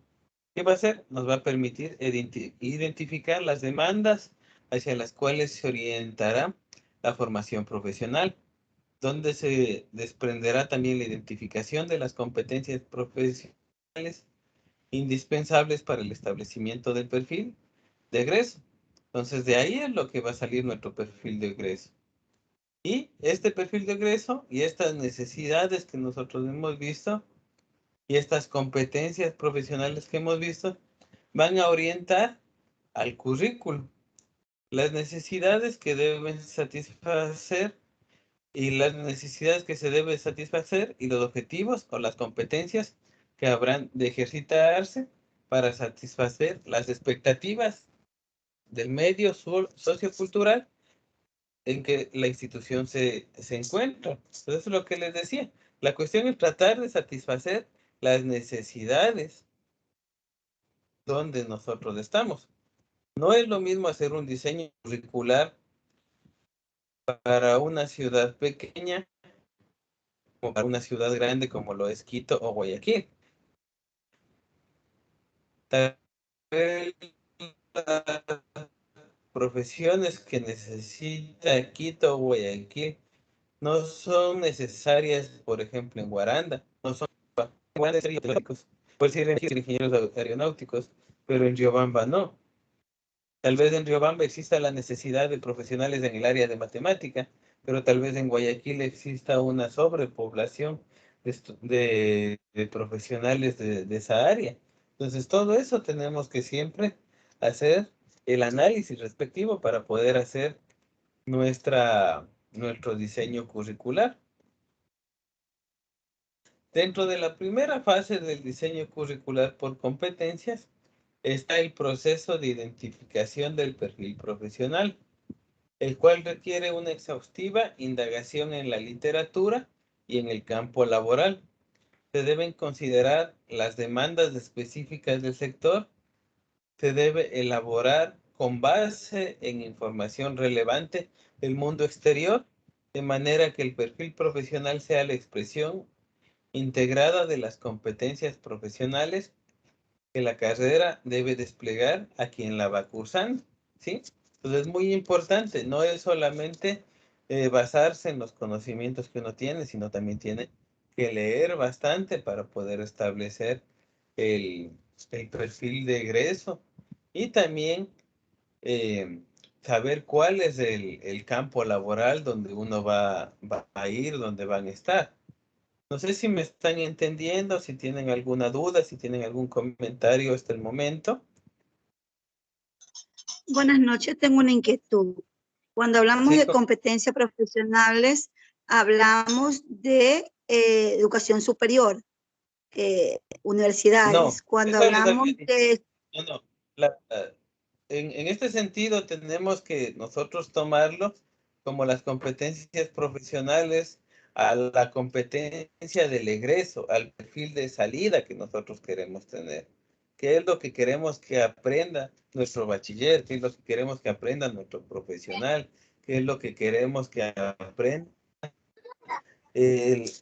¿qué va a hacer? Nos va a permitir identificar las demandas hacia las cuales se orientará la formación profesional, donde se desprenderá también la identificación de las competencias profesionales indispensables para el establecimiento del perfil de egreso. Entonces, de ahí es lo que va a salir nuestro perfil de egreso. Y este perfil de egreso y estas necesidades que nosotros hemos visto y estas competencias profesionales que hemos visto van a orientar al currículo las necesidades que deben satisfacer y las necesidades que se debe satisfacer y los objetivos o las competencias que habrán de ejercitarse para satisfacer las expectativas del medio sociocultural en que la institución se encuentra. Entonces, eso es lo que les decía. La cuestión es tratar de satisfacer las necesidades donde nosotros estamos. No es lo mismo hacer un diseño curricular para una ciudad pequeña como para una ciudad grande como lo es Quito o Guayaquil. Tal vez las profesiones que necesita Quito o Guayaquil no son necesarias, por ejemplo, en Guaranda. No son grandes aeronáuticos. Puede ser ingenieros aeronáuticos, pero en Riobamba no. Tal vez en Riobamba exista la necesidad de profesionales en el área de matemática, pero tal vez en Guayaquil exista una sobrepoblación de profesionales de esa área. Entonces, todo eso tenemos que siempre hacer el análisis respectivo para poder hacer nuestro diseño curricular. Dentro de la primera fase del diseño curricular por competencias está el proceso de identificación del perfil profesional, el cual requiere una exhaustiva indagación en la literatura y en el campo laboral. Se deben considerar las demandas específicas del sector. Se debe elaborar con base en información relevante del mundo exterior, de manera que el perfil profesional sea la expresión integrada de las competencias profesionales que la carrera debe desplegar a quien la va cursando, ¿sí? Entonces es muy importante, no es solamente basarse en los conocimientos que uno tiene, sino también tiene que leer bastante para poder establecer el, el perfil de egreso y también eh, saber cuál es el campo laboral donde uno va a ir, donde van a estar. No sé si me están entendiendo, si tienen alguna duda, si tienen algún comentario hasta el momento. Buenas noches, tengo una inquietud. Cuando hablamos Sí, de competencias profesionales, hablamos de educación superior, no, universidades. Cuando eso les hablamos había dicho. de, No. En este sentido tenemos que nosotros tomarlo como las competencias profesionales a la competencia del egreso, al perfil de salida que nosotros queremos tener. ¿Qué es lo que queremos que aprenda nuestro bachiller? ¿Qué es lo que queremos que aprenda nuestro profesional? ¿Qué es lo que queremos que aprenda?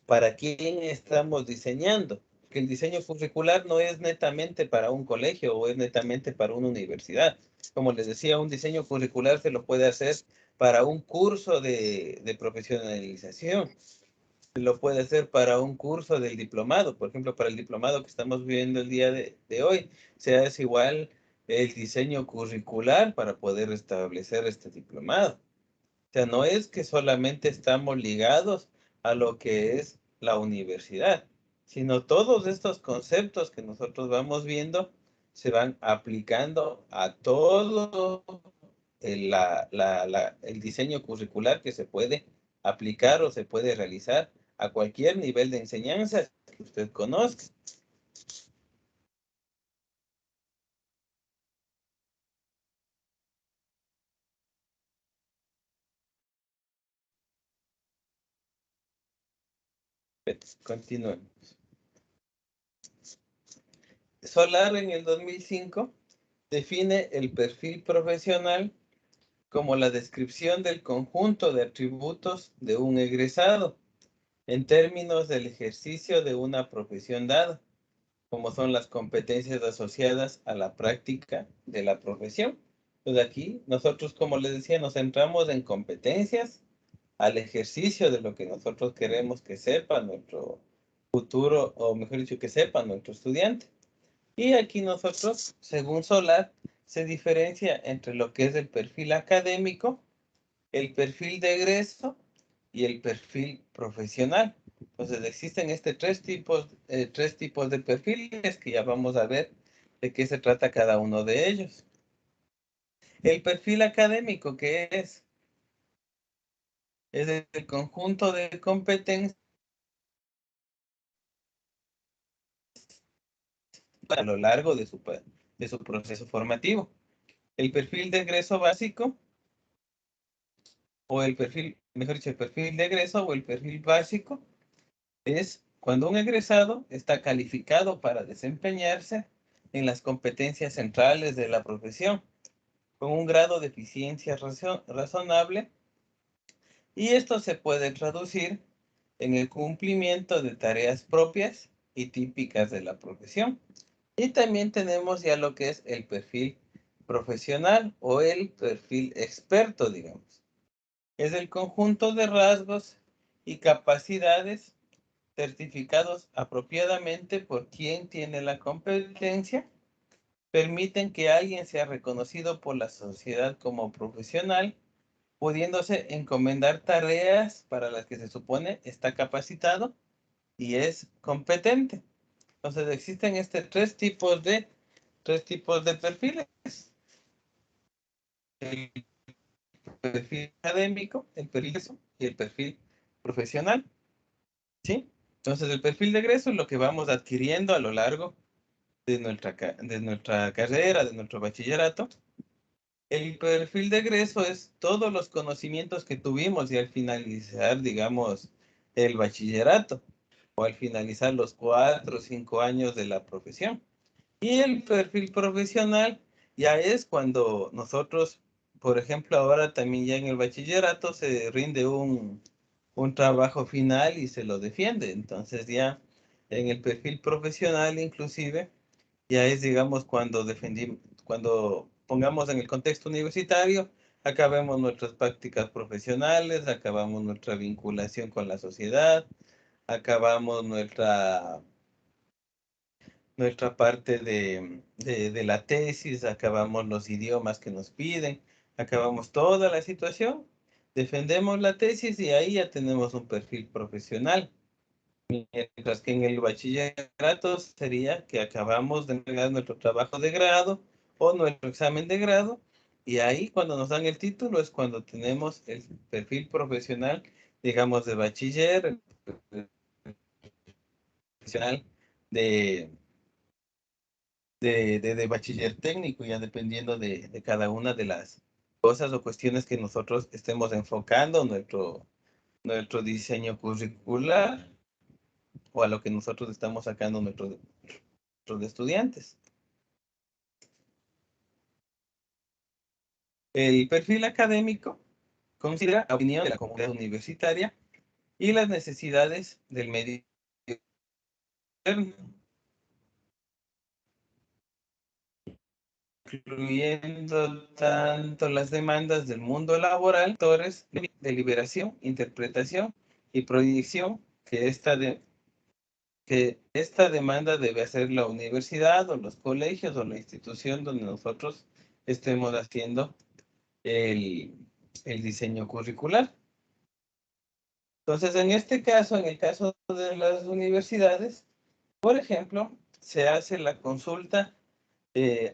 ¿Para quién estamos diseñando? Que el diseño curricular no es netamente para un colegio o es netamente para una universidad. Como les decía, un diseño curricular se lo puede hacer para un curso de profesionalización, se lo puede hacer para un curso del diplomado. Por ejemplo, para el diplomado que estamos viendo el día de hoy, se hace igual el diseño curricular para poder establecer este diplomado. O sea, no es que solamente estamos ligados a lo que es la universidad, sino todos estos conceptos que nosotros vamos viendo se van aplicando a todo el diseño curricular que se puede aplicar o se puede realizar a cualquier nivel de enseñanza que usted conozca. Continuemos. Solar en el 2005 define el perfil profesional como la descripción del conjunto de atributos de un egresado en términos del ejercicio de una profesión dada, como son las competencias asociadas a la práctica de la profesión. Pues aquí nosotros, como les decía, nos centramos en competencias al ejercicio de lo que nosotros queremos que sepa nuestro futuro, o mejor dicho, que sepa nuestro estudiante. Y aquí nosotros, según Solar, se diferencia entre lo que es el perfil académico, el perfil de egreso y el perfil profesional. Entonces existen tres tipos de perfiles que ya vamos a ver de qué se trata cada uno de ellos. El perfil académico, ¿qué es? es el conjunto de competencias a lo largo de su proceso formativo. El perfil de egreso básico o el perfil, mejor dicho, el perfil de egreso o el perfil básico es cuando un egresado está calificado para desempeñarse en las competencias centrales de la profesión, con un grado de eficiencia razonable, y esto se puede traducir en el cumplimiento de tareas propias y típicas de la profesión. Y también tenemos ya lo que es el perfil profesional o el perfil experto, digamos. Es el conjunto de rasgos y capacidades certificados apropiadamente por quien tiene la competencia, permiten que alguien sea reconocido por la sociedad como profesional, pudiéndose encomendar tareas para las que se supone está capacitado y es competente. Entonces existen tres tipos de perfiles: el perfil académico, el perfil y el perfil profesional, ¿sí? Entonces el perfil de egreso es lo que vamos adquiriendo a lo largo de nuestra carrera, de nuestro bachillerato. El perfil de egreso es todos los conocimientos que tuvimos y al finalizar, digamos, el bachillerato o al finalizar los 4 o 5 años de la profesión. Y el perfil profesional ya es cuando nosotros, por ejemplo, ahora también ya en el bachillerato se rinde un trabajo final y se lo defiende. Entonces ya en el perfil profesional inclusive ya es, digamos, cuando pongamos en el contexto universitario, acabemos nuestras prácticas profesionales, acabamos nuestra vinculación con la sociedad, acabamos nuestra parte de la tesis, acabamos los idiomas que nos piden, acabamos toda la situación, defendemos la tesis y ahí ya tenemos un perfil profesional. Mientras que en el bachillerato sería que acabamos de entregar nuestro trabajo de grado o nuestro examen de grado, y ahí cuando nos dan el título es cuando tenemos el perfil profesional, digamos, de bachiller, profesional de, de bachiller técnico, ya dependiendo de cada una de las cosas o cuestiones que nosotros estemos enfocando nuestro diseño curricular o a lo que nosotros estamos sacando nuestros estudiantes. El perfil académico considera la opinión de la comunidad universitaria y las necesidades del medio externo, incluyendo tanto las demandas del mundo laboral, factores de deliberación, interpretación y proyección que esta demanda debe hacer la universidad o los colegios o la institución donde nosotros estemos haciendo el diseño curricular. Entonces, en este caso, en el caso de las universidades, por ejemplo, se hace la consulta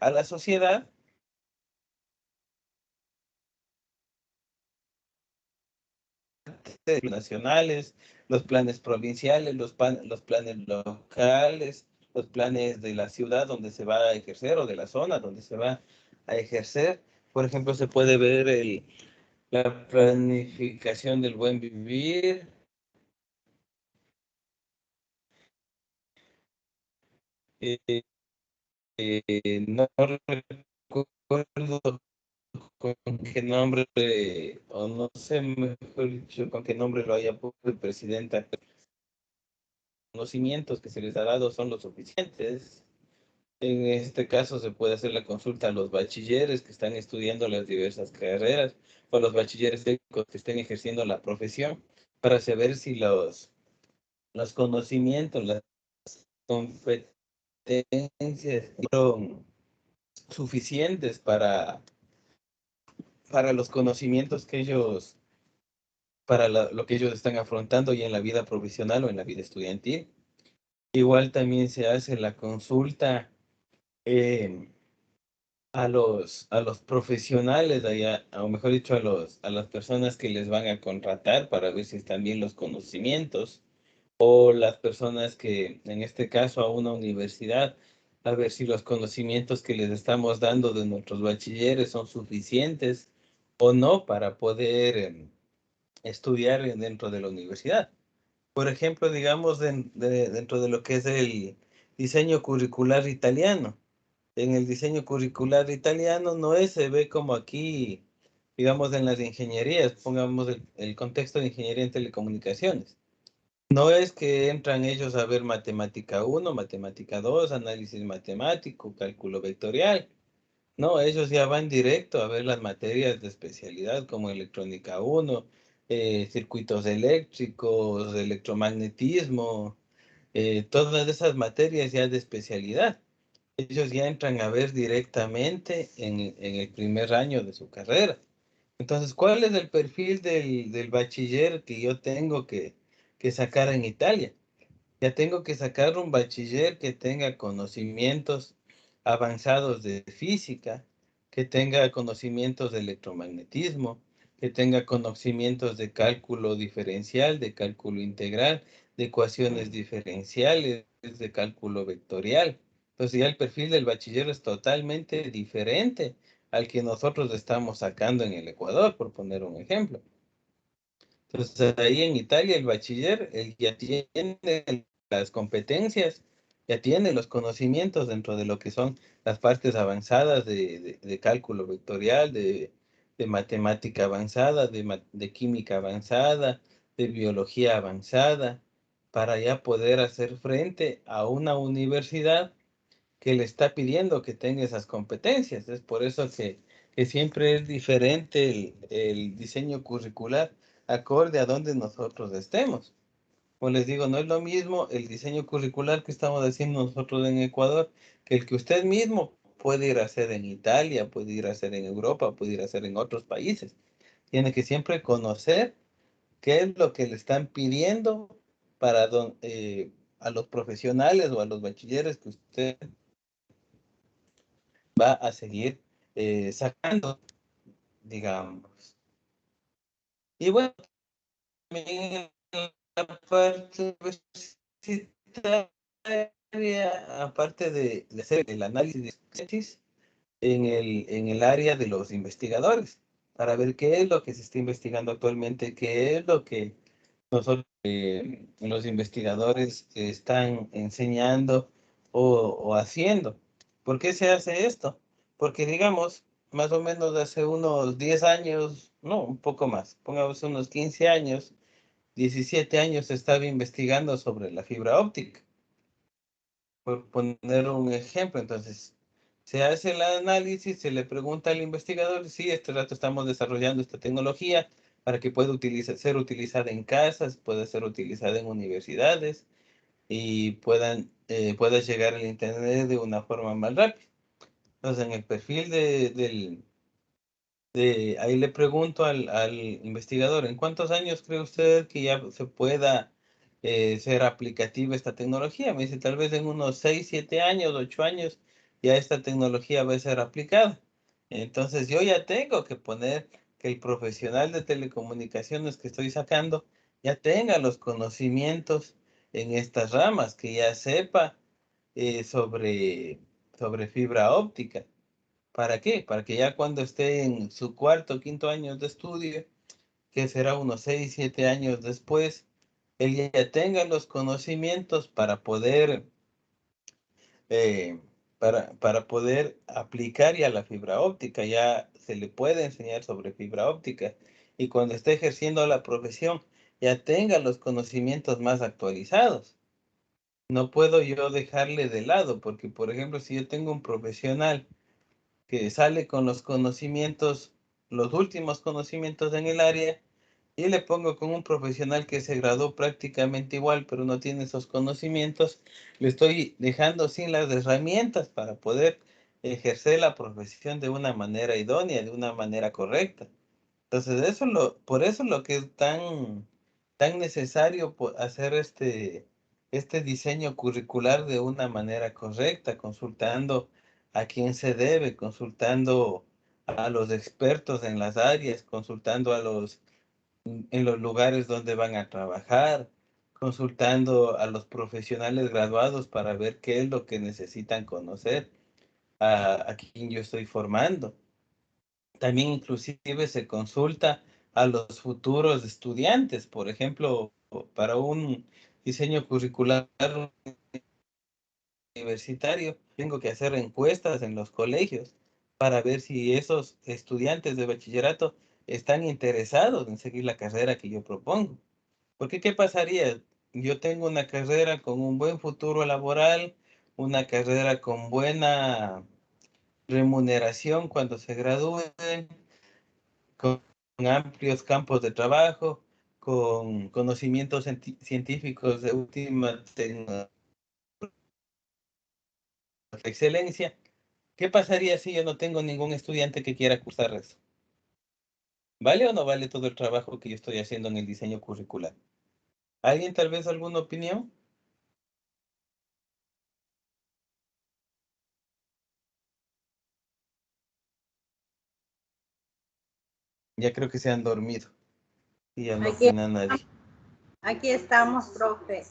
a la sociedad nacionales, los planes provinciales, los planes locales, los planes de la ciudad donde se va a ejercer o de la zona donde se va a ejercer. Por ejemplo, se puede ver la planificación del buen vivir. Eh, no recuerdo con qué nombre, o no sé, mejor dicho, con qué nombre lo haya puesto el presidente. Los conocimientos que se les ha dado son los suficientes. En este caso se puede hacer la consulta a los bachilleres que están estudiando las diversas carreras o a los bachilleres técnicos que estén ejerciendo la profesión para saber si los conocimientos, las competencias son suficientes para los conocimientos que ellos, para lo que ellos están afrontando ya en la vida profesional o en la vida estudiantil. Igual también se hace la consulta a los profesionales de allá, o mejor dicho, a las personas que les van a contratar para ver si están bien los conocimientos, o las personas que, en este caso, a una universidad, a ver si los conocimientos que les estamos dando de nuestros bachilleres son suficientes o no para poder estudiar dentro de la universidad. Por ejemplo, digamos, dentro de lo que es el diseño curricular italiano. En el diseño curricular italiano no es, se ve como aquí, digamos, en las ingenierías, pongamos el contexto de ingeniería en telecomunicaciones. No es que entran ellos a ver matemática uno, matemática 2, análisis matemático, cálculo vectorial. No, ellos ya van directo a ver las materias de especialidad como electrónica uno, circuitos eléctricos, electromagnetismo, todas esas materias ya de especialidad. Ellos ya entran a ver directamente en el primer año de su carrera. Entonces, ¿cuál es el perfil del bachiller que yo tengo que sacar en Italia? Ya tengo que sacar un bachiller que tenga conocimientos avanzados de física, que tenga conocimientos de electromagnetismo, que tenga conocimientos de cálculo diferencial, de cálculo integral, de ecuaciones diferenciales, de cálculo vectorial. Entonces ya el perfil del bachiller es totalmente diferente al que nosotros estamos sacando en el Ecuador, por poner un ejemplo. Entonces ahí en Italia el bachiller, él ya tiene las competencias, ya tiene los conocimientos dentro de lo que son las partes avanzadas de cálculo vectorial, de matemática avanzada, de química avanzada, de biología avanzada, para ya poder hacer frente a una universidad que le está pidiendo que tenga esas competencias. Es por eso que siempre es diferente el diseño curricular acorde a donde nosotros estemos. Como les digo, no es lo mismo el diseño curricular que estamos haciendo nosotros en Ecuador que el que usted mismo puede ir a hacer en Italia, puede ir a hacer en Europa, puede ir a hacer en otros países. Tiene que siempre conocer qué es lo que le están pidiendo para a los profesionales o a los bachilleres que usted va a seguir sacando, digamos. Y bueno, también en la parte universitaria, aparte de hacer el análisis de tesis, en el área de los investigadores, para ver qué es lo que se está investigando actualmente, qué es lo que nosotros, los investigadores están enseñando o haciendo. ¿Por qué se hace esto? Porque digamos, más o menos hace unos 10 años, no, un poco más, pongamos unos 15 años, 17 años se estaba investigando sobre la fibra óptica, por poner un ejemplo. Entonces, se hace el análisis, se le pregunta al investigador, sí, este rato estamos desarrollando esta tecnología para que pueda ser utilizada en casas, pueda ser utilizada en universidades y pueda llegar al Internet de una forma más rápida. Entonces, en el perfil ahí le pregunto al investigador, ¿en cuántos años cree usted que ya se pueda ser aplicativa esta tecnología? Me dice, tal vez en unos 6, 7 años, 8 años, ya esta tecnología va a ser aplicada. Entonces yo ya tengo que poner que el profesional de telecomunicaciones que estoy sacando ya tenga los conocimientos en estas ramas, que ya sepa sobre fibra óptica. ¿Para qué? Para que ya cuando esté en su cuarto o quinto año de estudio, que será unos 6, 7 años después, él ya tenga los conocimientos eh, para poder aplicar ya la fibra óptica. Ya se le puede enseñar sobre fibra óptica. Y cuando esté ejerciendo la profesión, ya tenga los conocimientos más actualizados. No puedo yo dejarle de lado, porque por ejemplo, si yo tengo un profesional que sale con los conocimientos, los últimos conocimientos en el área, y le pongo con un profesional que se graduó prácticamente igual, pero no tiene esos conocimientos, le estoy dejando sin las herramientas para poder ejercer la profesión de una manera idónea, de una manera correcta. Entonces, por eso lo que es tan necesario hacer este diseño curricular de una manera correcta, consultando a quién se debe, consultando a los expertos en las áreas, consultando en los lugares donde van a trabajar, consultando a los profesionales graduados para ver qué es lo que necesitan conocer, a quien yo estoy formando. También inclusive se consulta a los futuros estudiantes, por ejemplo, para un diseño curricular universitario, tengo que hacer encuestas en los colegios para ver si esos estudiantes de bachillerato están interesados en seguir la carrera que yo propongo. Porque ¿qué pasaría? Yo tengo una carrera con un buen futuro laboral, una carrera con buena remuneración cuando se gradúen, con amplios campos de trabajo, con conocimientos científicos de última excelencia. ¿Qué pasaría si yo no tengo ningún estudiante que quiera cursar eso? ¿Vale o no vale todo el trabajo que yo estoy haciendo en el diseño curricular? ¿Alguien tal vez alguna opinión? Ya creo que se han dormido y ya no Aquí, opina nadie. aquí estamos, profe.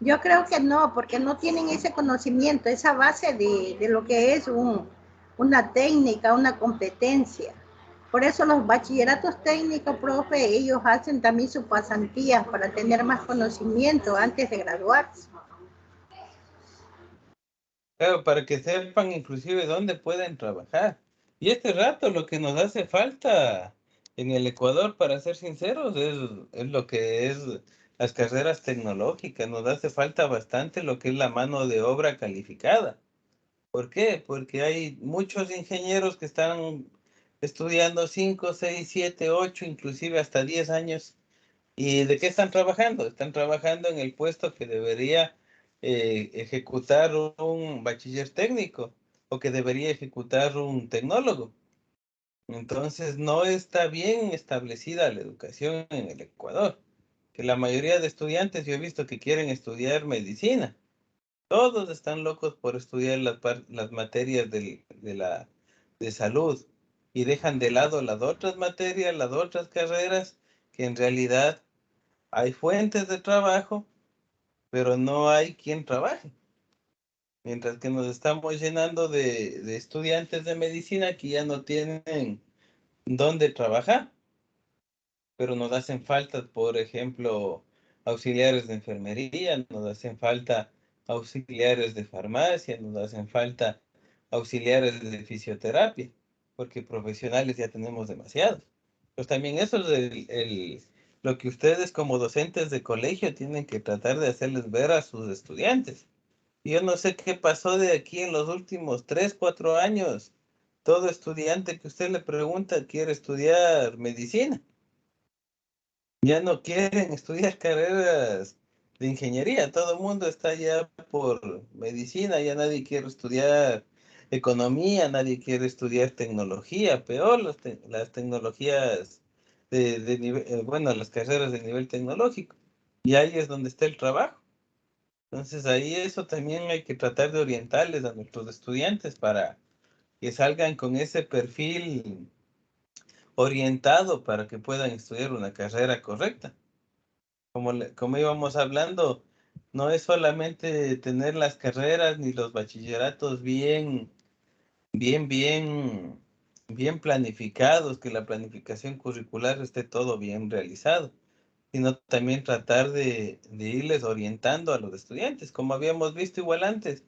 Yo creo que no, porque no tienen ese conocimiento, esa base de lo que es una técnica, una competencia. Por eso los bachilleratos técnicos, profe, ellos hacen también sus pasantías para tener más conocimiento antes de graduarse. Claro, para que sepan inclusive dónde pueden trabajar. Y este rato lo que nos hace falta en el Ecuador, para ser sinceros, es lo que es las carreras tecnológicas. Nos hace falta bastante lo que es la mano de obra calificada. ¿Por qué? Porque hay muchos ingenieros que están estudiando 5, 6, 7, 8, inclusive hasta 10 años. ¿Y de qué están trabajando? Están trabajando en el puesto que debería ejecutar un bachiller técnico o que debería ejecutar un tecnólogo. Entonces no está bien establecida la educación en el Ecuador. Que la mayoría de estudiantes yo he visto que quieren estudiar medicina. Todos están locos por estudiar las materias de salud y dejan de lado las otras materias, las otras carreras que en realidad hay fuentes de trabajo, pero no hay quien trabaje. Mientras que nos estamos llenando de estudiantes de medicina que ya no tienen dónde trabajar, pero nos hacen falta, por ejemplo, auxiliares de enfermería, nos hacen falta auxiliares de farmacia, nos hacen falta auxiliares de fisioterapia, porque profesionales ya tenemos demasiados. Pues también eso es lo que ustedes como docentes de colegio tienen que tratar de hacerles ver a sus estudiantes. Yo no sé qué pasó de aquí en los últimos 3, 4 años. Todo estudiante que usted le pregunta quiere estudiar medicina. Ya no quieren estudiar carreras de ingeniería. Todo el mundo está ya por medicina. Ya nadie quiere estudiar economía, nadie quiere estudiar tecnología. Peor las tecnologías bueno, las carreras de nivel tecnológico. Y ahí es donde está el trabajo. Entonces ahí eso también hay que tratar de orientarles a nuestros estudiantes para que salgan con ese perfil orientado para que puedan estudiar una carrera correcta. Como íbamos hablando, no es solamente tener las carreras ni los bachilleratos bien, bien planificados, que la planificación curricular esté todo bien realizado, sino también tratar de irles orientando a los estudiantes, como habíamos visto igual antes.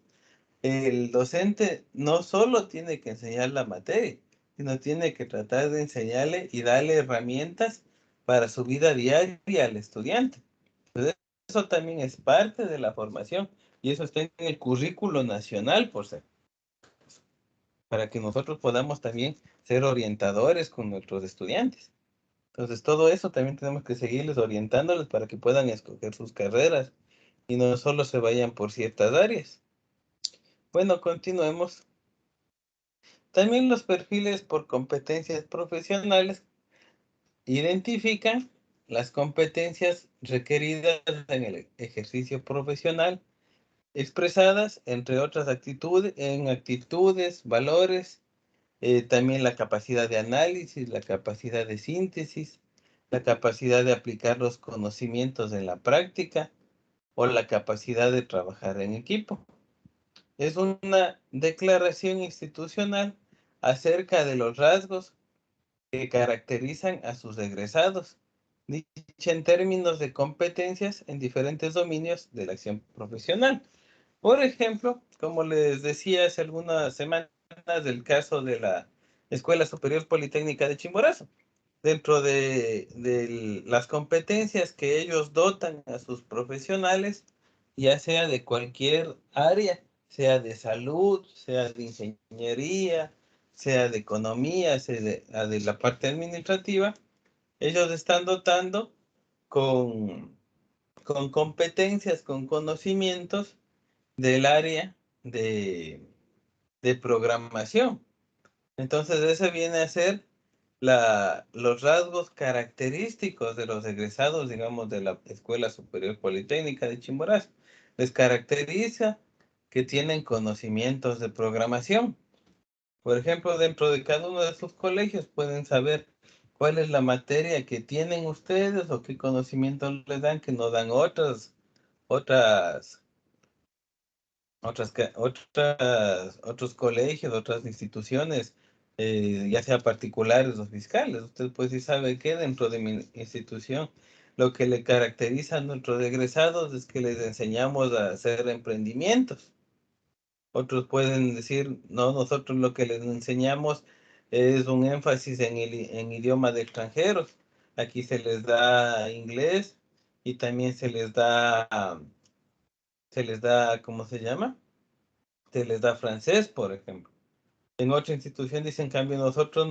El docente no solo tiene que enseñar la materia, sino tiene que tratar de enseñarle y darle herramientas para su vida diaria al estudiante. Entonces, eso también es parte de la formación y eso está en el currículo nacional, por ser, para que nosotros podamos también ser orientadores con nuestros estudiantes. Entonces, todo eso también tenemos que seguirles orientándoles para que puedan escoger sus carreras y no solo se vayan por ciertas áreas. Bueno, continuemos. También los perfiles por competencias profesionales identifican las competencias requeridas en el ejercicio profesional expresadas, entre otras actitudes, valores, también la capacidad de análisis, la capacidad de síntesis, la capacidad de aplicar los conocimientos en la práctica o la capacidad de trabajar en equipo. Es una declaración institucional acerca de los rasgos que caracterizan a sus egresados, dicha en términos de competencias en diferentes dominios de la acción profesional. Por ejemplo, como les decía hace algunas semanas del caso de la Escuela Superior Politécnica de Chimborazo, dentro de las competencias que ellos dotan a sus profesionales, ya sea de cualquier área, sea de salud, sea de ingeniería, sea de economía, sea de la parte administrativa, ellos están dotando con, con competencias, con conocimientos del área de programación. Entonces, ese viene a ser los rasgos característicos de los egresados, digamos, de la Escuela Superior Politécnica de Chimborazo. Les caracteriza que tienen conocimientos de programación. Por ejemplo, dentro de cada uno de sus colegios pueden saber cuál es la materia que tienen ustedes o qué conocimientos les dan que no dan otros otros colegios, otras instituciones, ya sea particulares o fiscales. Usted pues sí sabe que dentro de mi institución lo que le caracteriza a nuestros egresados es que les enseñamos a hacer emprendimientos. Otros pueden decir, no, nosotros lo que les enseñamos es un énfasis en idioma de extranjeros. Aquí se les da inglés y también se les da, ¿cómo se llama? Se les da francés, por ejemplo. En otra institución dicen, en cambio, nosotros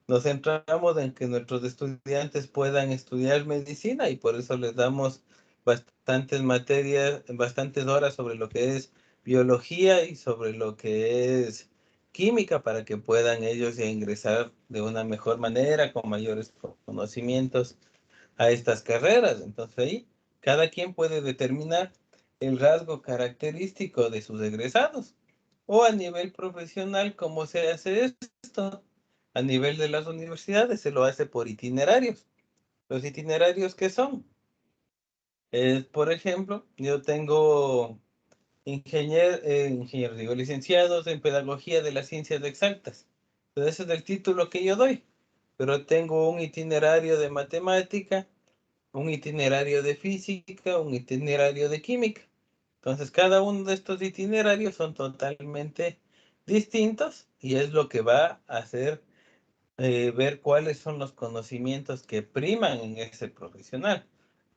nos centramos en que nuestros estudiantes puedan estudiar medicina y por eso les damos bastantes materias, bastantes horas sobre lo que es biología y sobre lo que es química para que puedan ellos ya ingresar de una mejor manera, con mayores conocimientos a estas carreras. Entonces ahí cada quien puede determinar el rasgo característico de sus egresados. O a nivel profesional, ¿cómo se hace esto? A nivel de las universidades se lo hace por itinerarios. ¿Los itinerarios qué son? Por ejemplo, yo tengo licenciados en Pedagogía de las Ciencias Exactas. Entonces ese es el título que yo doy. Pero tengo un itinerario de matemática, un itinerario de física, un itinerario de química. Entonces, cada uno de estos itinerarios son totalmente distintos y es lo que va a hacer ver cuáles son los conocimientos que priman en ese profesional.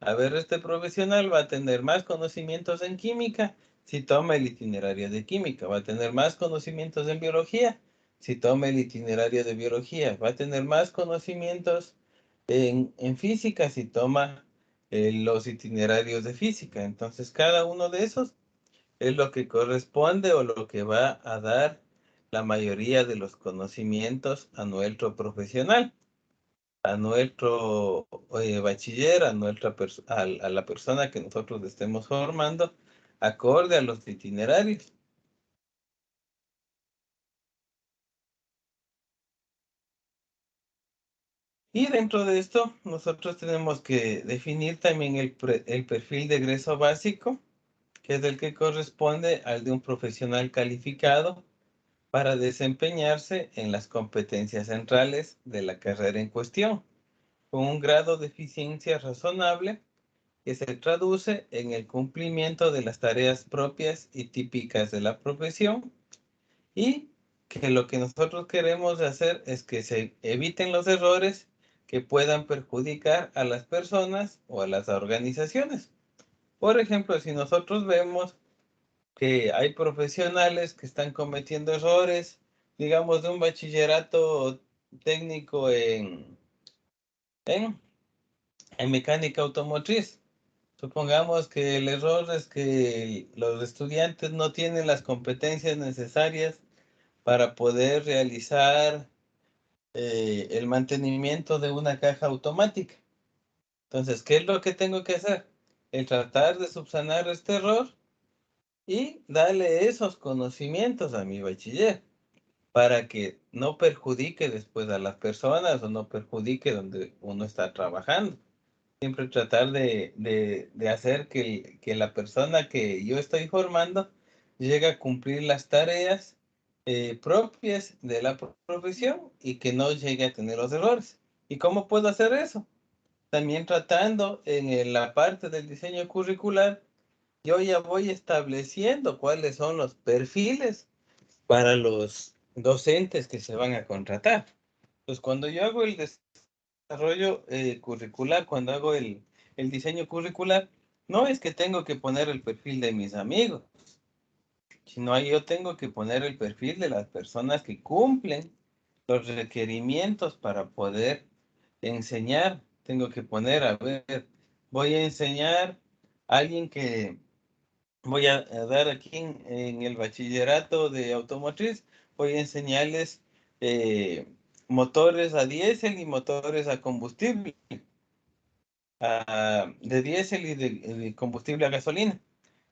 A ver, este profesional va a tener más conocimientos en química si toma el itinerario de química, va a tener más conocimientos en biología si toma el itinerario de biología, va a tener más conocimientos en física si toma los itinerarios de física. Entonces, cada uno de esos es lo que corresponde o lo que va a dar la mayoría de los conocimientos a nuestro profesional, a nuestro bachiller, a la persona que nosotros estemos formando, acorde a los itinerarios. Y dentro de esto, nosotros tenemos que definir también el perfil de egreso básico, que es el que corresponde al de un profesional calificado para desempeñarse en las competencias centrales de la carrera en cuestión, con un grado de eficiencia razonable que se traduce en el cumplimiento de las tareas propias y típicas de la profesión y que lo que nosotros queremos hacer es que se eviten los errores que puedan perjudicar a las personas o a las organizaciones. Por ejemplo, si nosotros vemos que hay profesionales que están cometiendo errores, digamos, de un bachillerato técnico en, en mecánica automotriz. Supongamos que el error es que los estudiantes no tienen las competencias necesarias para poder realizar el mantenimiento de una caja automática. Entonces, ¿qué es lo que tengo que hacer? El tratar de subsanar este error y darle esos conocimientos a mi bachiller para que no perjudique después a las personas o no perjudique donde uno está trabajando. Siempre tratar de hacer que la persona que yo estoy formando llegue a cumplir las tareas propias de la profesión y que no llegue a tener los errores. ¿Y cómo puedo hacer eso? También tratando en la parte del diseño curricular, yo ya voy estableciendo cuáles son los perfiles para los docentes que se van a contratar. Pues cuando yo hago el desarrollo curricular, cuando hago el diseño curricular, no es que tengo que poner el perfil de mis amigos, sino ahí yo tengo que poner el perfil de las personas que cumplen los requerimientos para poder enseñar. Tengo que poner, a ver, voy a enseñar a alguien que voy a dar aquí en el bachillerato de automotriz, voy a enseñarles motores a diésel y motores a combustible, de diésel y de combustible a gasolina.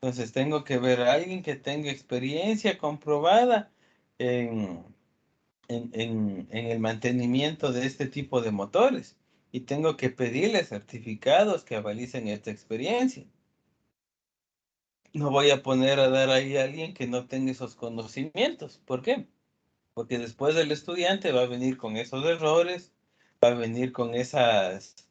Entonces tengo que ver a alguien que tenga experiencia comprobada en, en el mantenimiento de este tipo de motores y tengo que pedirle certificados que avalicen esta experiencia. No voy a poner a dar ahí a alguien que no tenga esos conocimientos. ¿Por qué? Porque después el estudiante va a venir con esos errores, va a venir con esas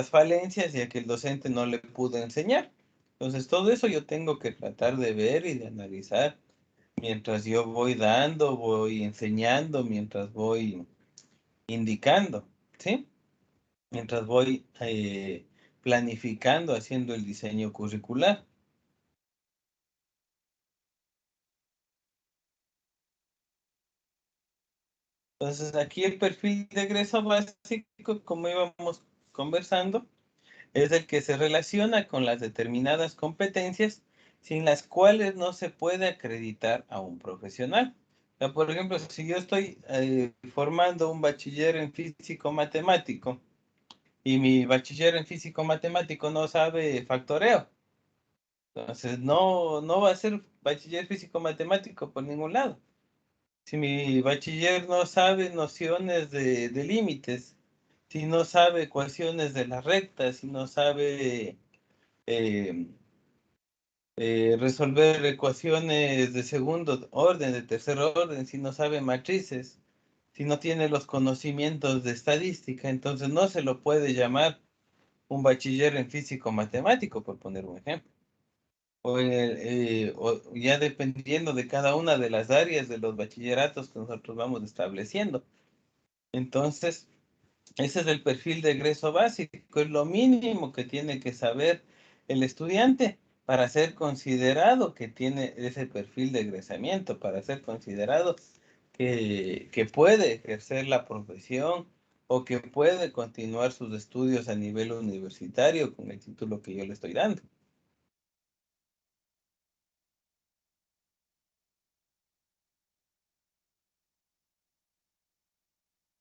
falencias, ya que el docente no le pudo enseñar. Entonces, todo eso yo tengo que tratar de ver y de analizar mientras yo voy dando, voy enseñando, mientras voy indicando, ¿sí? Mientras voy planificando, haciendo el diseño curricular. Entonces, aquí el perfil de egreso básico, como íbamos conversando, es el que se relaciona con las determinadas competencias sin las cuales no se puede acreditar a un profesional. O sea, por ejemplo, si yo estoy formando un bachiller en físico matemático y mi bachiller en físico matemático no sabe factoreo, entonces no va a ser bachiller físico matemático por ningún lado. Si mi bachiller no sabe nociones de límites, si no sabe ecuaciones de las rectas, si no sabe eh, resolver ecuaciones de segundo orden, de tercer orden, si no sabe matrices, si no tiene los conocimientos de estadística, entonces no se lo puede llamar un bachiller en físico matemático, por poner un ejemplo. O ya dependiendo de cada una de las áreas de los bachilleratos que nosotros vamos estableciendo. Entonces, ese es el perfil de egreso básico, es lo mínimo que tiene que saber el estudiante para ser considerado que tiene ese perfil de egresamiento, para ser considerado que puede ejercer la profesión o que puede continuar sus estudios a nivel universitario con el título que yo le estoy dando.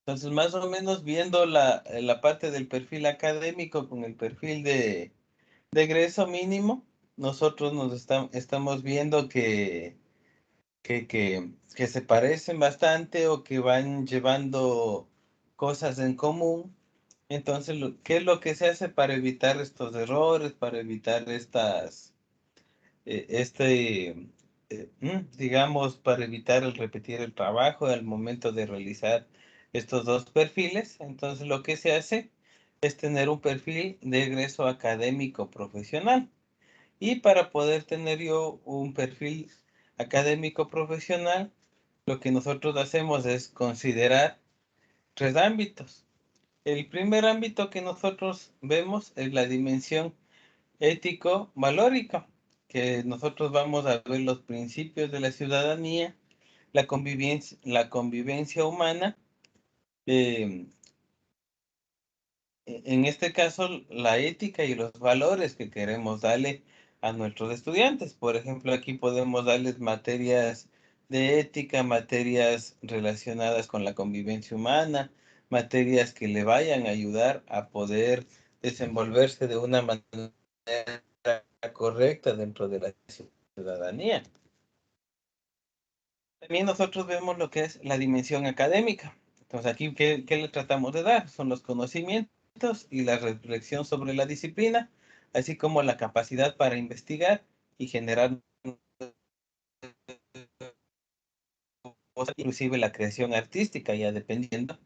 Entonces, más o menos viendo la parte del perfil académico con el perfil de egreso mínimo, nosotros estamos viendo que se parecen bastante o que van llevando cosas en común. Entonces, ¿qué es lo que se hace para evitar estos errores, para evitar digamos, para evitar el repetir el trabajo al momento de realizar estos dos perfiles? Entonces, lo que se hace es tener un perfil de egreso académico profesional. Y para poder tener yo un perfil académico profesional, lo que nosotros hacemos es considerar tres ámbitos. El primer ámbito que nosotros vemos es la dimensión ético-valórica, que nosotros vamos a ver los principios de la ciudadanía, la convivencia humana, eh, en este caso, la ética y los valores que queremos darle a nuestros estudiantes. Por ejemplo, aquí podemos darles materias de ética, materias relacionadas con la convivencia humana, materias que le vayan a ayudar a poder desenvolverse de una manera correcta dentro de la ciudad. ciudadanía. También nosotros vemos lo que es la dimensión académica. Entonces aquí, ¿qué le tratamos de dar? Son los conocimientos y la reflexión sobre la disciplina, así como la capacidad para investigar y generar, inclusive la creación artística, ya dependiendo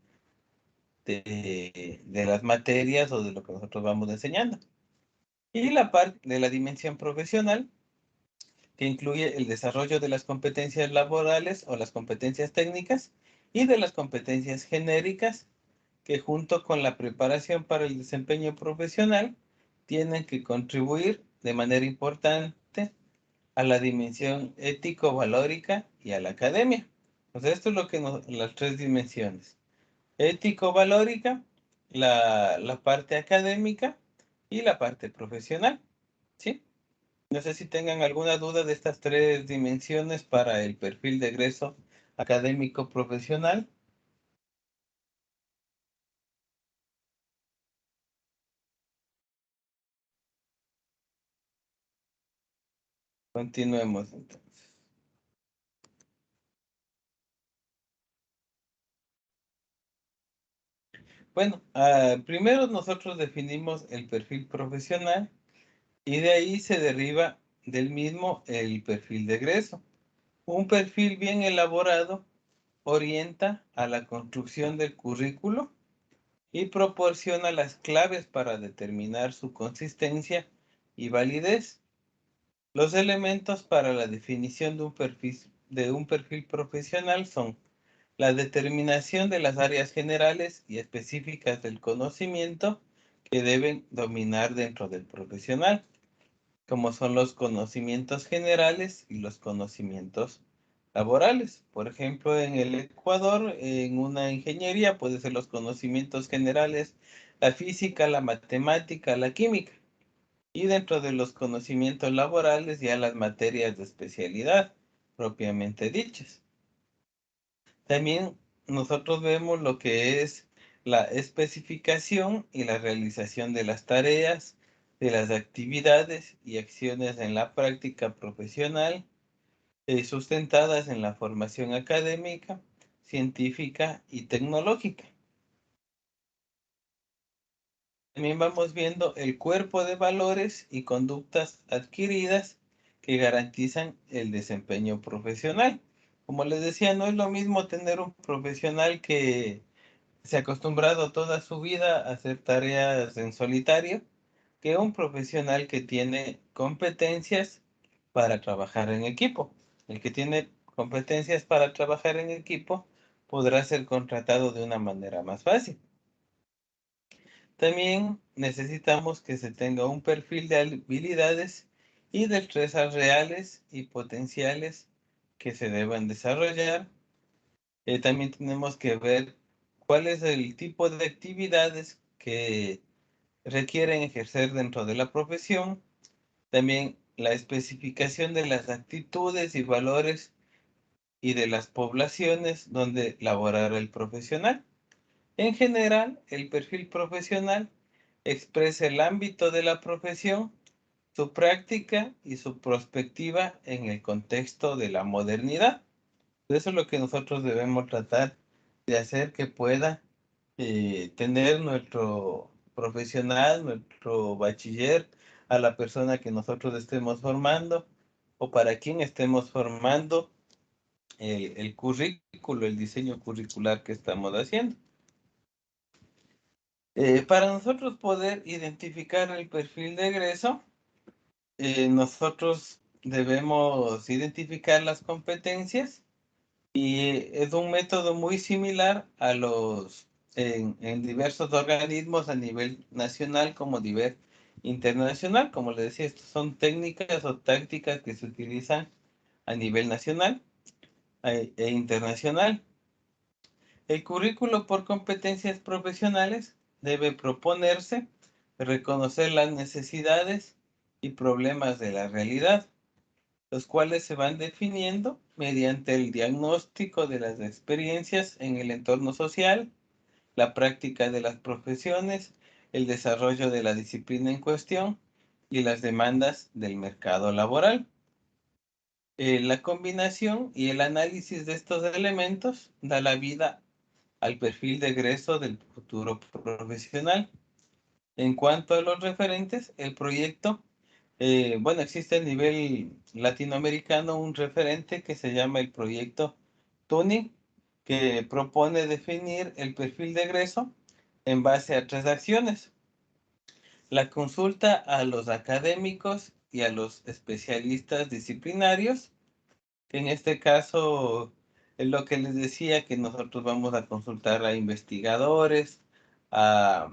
de las materias o de lo que nosotros vamos enseñando. Y la parte de la dimensión profesional, que incluye el desarrollo de las competencias laborales o las competencias técnicas y de las competencias genéricas, que junto con la preparación para el desempeño profesional tienen que contribuir de manera importante a la dimensión ético-valórica y a la academia. Entonces, esto es lo que las tres dimensiones. Ético-valórica, la parte académica y la parte profesional. ¿Sí? No sé si tengan alguna duda de estas tres dimensiones para el perfil de egreso académico profesional. Continuemos entonces. Bueno, primero nosotros definimos el perfil profesional y de ahí se deriva del mismo el perfil de egreso. Un perfil bien elaborado orienta a la construcción del currículo y proporciona las claves para determinar su consistencia y validez. Los elementos para la definición de un perfil profesional son la determinación de las áreas generales y específicas del conocimiento que deben dominar dentro del profesional, como son los conocimientos generales y los conocimientos laborales. Por ejemplo, en el Ecuador, en una ingeniería, pueden ser los conocimientos generales, la física, la matemática, la química. Y dentro de los conocimientos laborales, ya las materias de especialidad propiamente dichas. También nosotros vemos lo que es la especificación y la realización de las tareas, de las actividades y acciones en la práctica profesional, sustentadas en la formación académica, científica y tecnológica. También vamos viendo el cuerpo de valores y conductas adquiridas que garantizan el desempeño profesional. Como les decía, no es lo mismo tener un profesional que se ha acostumbrado toda su vida a hacer tareas en solitario que un profesional que tiene competencias para trabajar en equipo. El que tiene competencias para trabajar en equipo podrá ser contratado de una manera más fácil. También necesitamos que se tenga un perfil de habilidades y destrezas reales y potenciales que se deban desarrollar. También tenemos que ver cuál es el tipo de actividades que requieren ejercer dentro de la profesión. También la especificación de las actitudes y valores y de las poblaciones donde laborará el profesional. En general, el perfil profesional expresa el ámbito de la profesión, su práctica y su perspectiva en el contexto de la modernidad. Eso es lo que nosotros debemos tratar de hacer que pueda tener nuestro profesional, nuestro bachiller, a la persona que nosotros estemos formando o para quien estemos formando el currículo, el diseño curricular que estamos haciendo. Para nosotros poder identificar el perfil de egreso, nosotros debemos identificar las competencias y es un método muy similar a los en diversos organismos a nivel nacional como a nivel internacional. Como les decía, estas son técnicas o tácticas que se utilizan a nivel nacional e internacional. El currículo por competencias profesionales debe proponerse, reconocer las necesidades y problemas de la realidad, los cuales se van definiendo mediante el diagnóstico de las experiencias en el entorno social, la práctica de las profesiones, el desarrollo de la disciplina en cuestión y las demandas del mercado laboral. La combinación y el análisis de estos elementos da la vida al perfil de egreso del futuro profesional. En cuanto a los referentes, el proyecto, bueno, existe a nivel latinoamericano un referente que se llama el proyecto TUNI, que propone definir el perfil de egreso en base a 3 acciones. La consulta a los académicos y a los especialistas disciplinarios, que en este caso es lo que les decía, que nosotros vamos a consultar a investigadores, a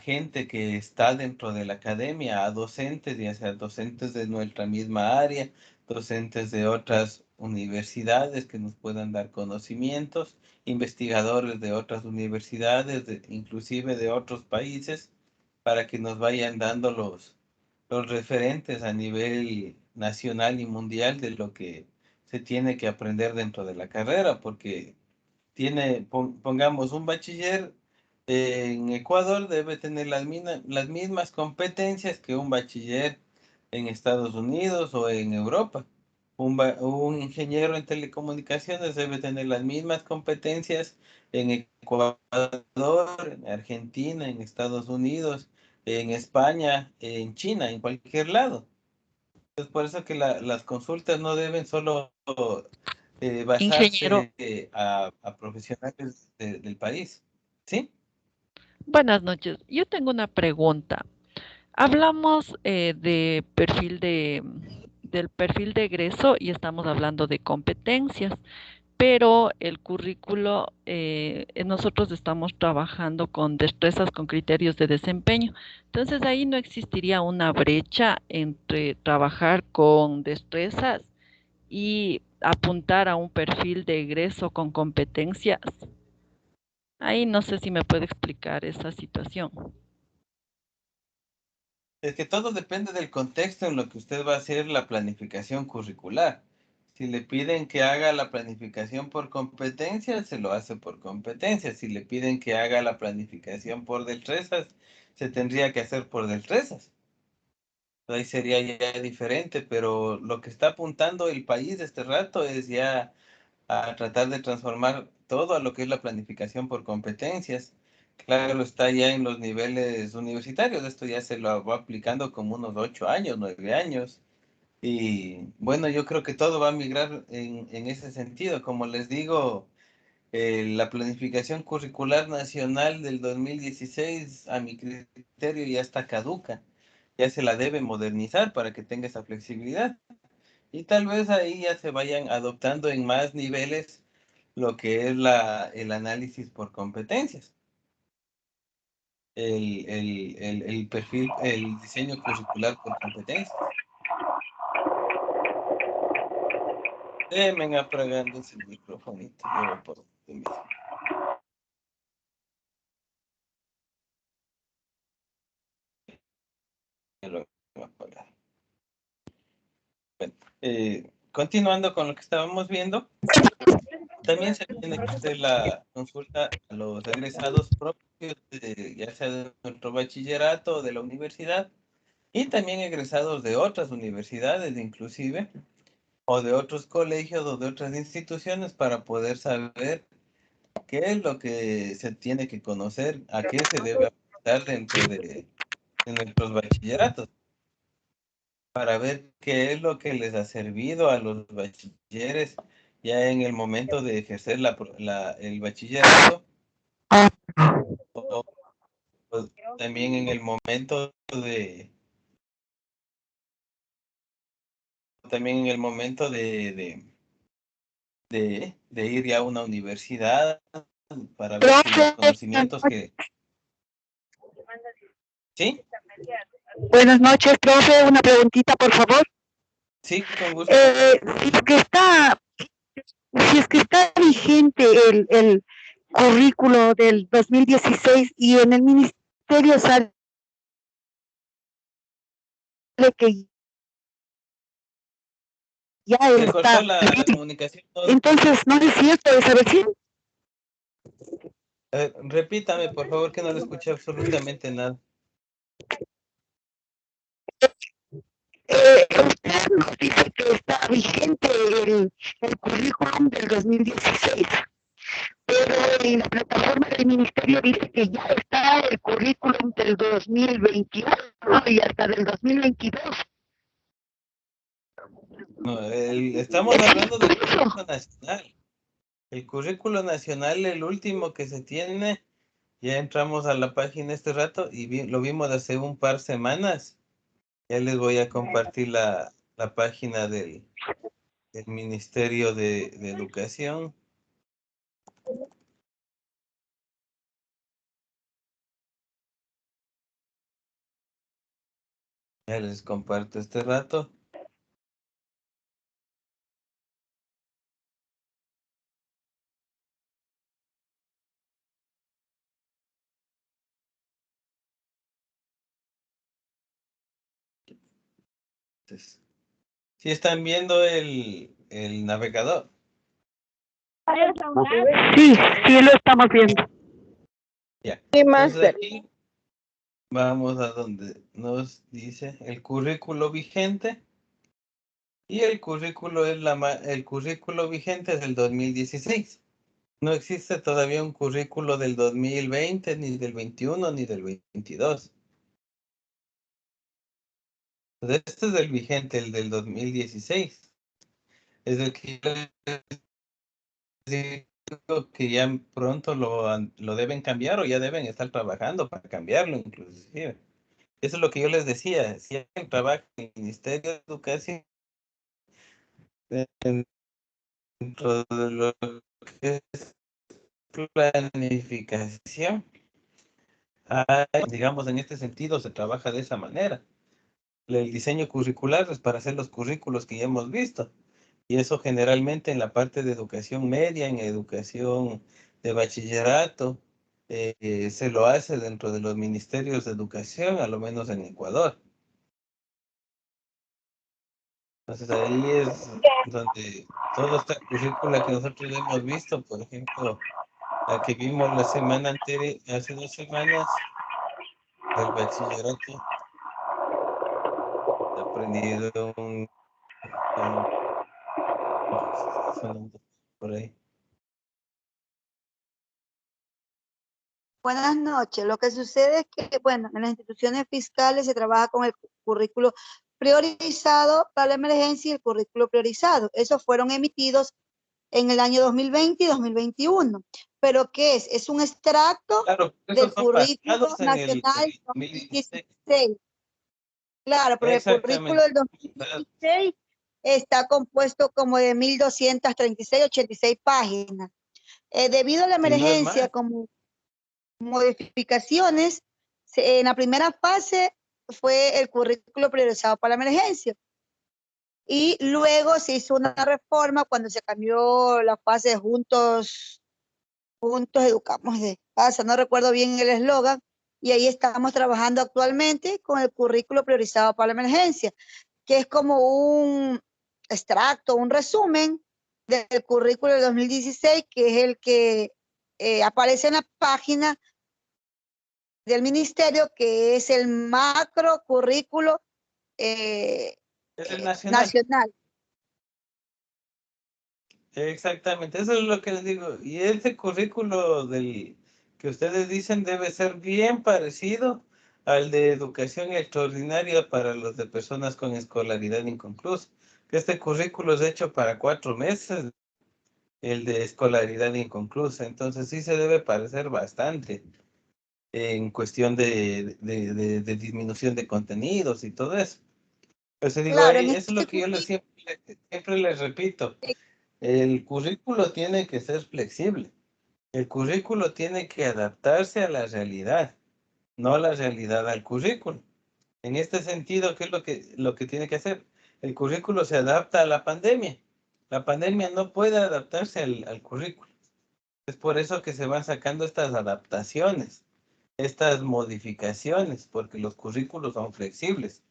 gente que está dentro de la academia, a docentes, ya sea docentes de nuestra misma área, docentes de otras universidades que nos puedan dar conocimientos, investigadores de otras universidades, inclusive de otros países, para que nos vayan dando los referentes a nivel nacional y mundial de lo que se tiene que aprender dentro de la carrera, porque pongamos un bachiller en Ecuador debe tener las mismas competencias que un bachiller en Estados Unidos o en Europa. Un ingeniero en telecomunicaciones debe tener las mismas competencias en Ecuador, en Argentina, en Estados Unidos, en España, en China, en cualquier lado. Es por eso que las consultas no deben solo Ingeniero, basarse a profesionales del país. ¿Sí? buenas noches. Yo tengo una pregunta. Hablamos del perfil de egreso y estamos hablando de competencias, pero el currículo, nosotros estamos trabajando con destrezas, con criterios de desempeño. Entonces ahí no existiría una brecha entre trabajar con destrezas y apuntar a un perfil de egreso con competencias. Ahí no sé si me puede explicar esa situación. Es que todo depende del contexto en lo que usted va a hacer la planificación curricular. Si le piden que haga la planificación por competencias, se lo hace por competencias. Si le piden que haga la planificación por destrezas, se tendría que hacer por destrezas. Ahí sería ya diferente, pero lo que está apuntando el país de este rato es ya a tratar de transformar todo a lo que es la planificación por competencias. Claro, está ya en los niveles universitarios, esto ya se lo va aplicando como unos 8 años, 9 años. Y bueno, yo creo que todo va a migrar en ese sentido. Como les digo, la planificación curricular nacional del 2016, a mi criterio, ya está caduca. Ya se la debe modernizar para que tenga esa flexibilidad. Y tal vez ahí ya se vayan adoptando en más niveles lo que es el análisis por competencias, el perfil, el diseño curricular por competencias. Déjenme apagándose el microfonito, yo lo puedo mismo. Ya lo voy a apagar. Bueno, continuando con lo que estábamos viendo, también se tiene que hacer la consulta a los egresados propios, ya sea de nuestro bachillerato o de la universidad, y también egresados de otras universidades inclusive, o de otros colegios o de otras instituciones para poder saber qué es lo que se tiene que conocer, a qué se debe apuntar dentro de nuestros bachilleratos, para ver qué es lo que les ha servido a los bachilleres ya en el momento de ejercer el bachillerato, o, o también en el momento de ir ya a una universidad para ver si los conocimientos que... ¿Sí? Buenas noches, profe. Una preguntita, por favor. Sí, con gusto. Si es que está vigente el currículo del 2016 y en el ministerio sale que ya Se cortó está. la comunicación. Entonces, ¿no es cierto esa versión? Repítame, por favor, que no le escuché absolutamente nada. Usted nos dice que 2016. Pero en la plataforma del ministerio dice que ya está el currículum del 2021 y hasta del 2022. No, estamos hablando del currículo nacional. El currículo nacional, el último que se tiene, ya entramos a la página este rato y lo vimos hace un par de semanas. Ya les voy a compartir la página del Ministerio de Educación. Ya les comparto este rato. ¿Sí están viendo el navegador? Sí, sí lo estamos viendo. Ya. Sí, Entonces máster. aquí vamos a donde nos dice el currículo vigente. Y el currículo el currículo vigente es del 2016. No existe todavía un currículo del 2020, ni del 21, ni del 22. Entonces, este es el vigente, el del 2016. Es el que yo les digo que ya pronto lo deben cambiar o ya deben estar trabajando para cambiarlo, inclusive. Eso es lo que yo les decía. Si alguien trabaja en el Ministerio de Educación, dentro de lo que es planificación, digamos, en este sentido se trabaja de esa manera. El diseño curricular es para hacer los currículos que ya hemos visto. Y eso generalmente en la parte de educación media, en educación de bachillerato, se lo hace dentro de los ministerios de educación, a lo menos en Ecuador. Entonces ahí es donde toda esta currícula que nosotros hemos visto, por ejemplo, la que vimos la semana anterior, hace 2 semanas, del bachillerato, he aprendido sonando por ahí. Buenas noches. Lo que sucede es que, bueno, en las instituciones fiscales se trabaja con el currículo priorizado para la emergencia y el currículo priorizado. Esos fueron emitidos en el año 2020 y 2021. ¿Pero qué es? Es un extracto Claro, esos del son currículo basados en el nacional 2016. 2016. Claro, pero el currículo Exactamente. del 2016 está compuesto como de 1.236, 86 páginas. Debido a la Si no es emergencia, más. como modificaciones, en la primera fase fue el currículo priorizado para la emergencia. Y luego se hizo una reforma cuando se cambió la fase de juntos educamos de casa, no recuerdo bien el eslogan, y ahí estamos trabajando actualmente con el currículo priorizado para la emergencia, que es como un extracto, un resumen del currículo del 2016, que es el que aparece en la página del ministerio, que es el macro currículo Es el nacional. nacional. Exactamente, eso es lo que les digo. Y ese currículo que ustedes dicen debe ser bien parecido al de educación extraordinaria para los de personas con escolaridad inconclusa. Este currículo es hecho para 4 meses, el de escolaridad inconclusa. Entonces sí se debe parecer bastante en cuestión de disminución de contenidos y todo eso. Entonces digo, Claro, en eso es lo este que yo siempre les repito. El currículo tiene que ser flexible. El currículo tiene que adaptarse a la realidad, no la realidad al currículo. En este sentido, ¿qué es lo que tiene que hacer? El currículo se adapta a la pandemia. La pandemia no puede adaptarse al currículo. Es por eso que se van sacando estas adaptaciones, estas modificaciones, porque los currículos son flexibles.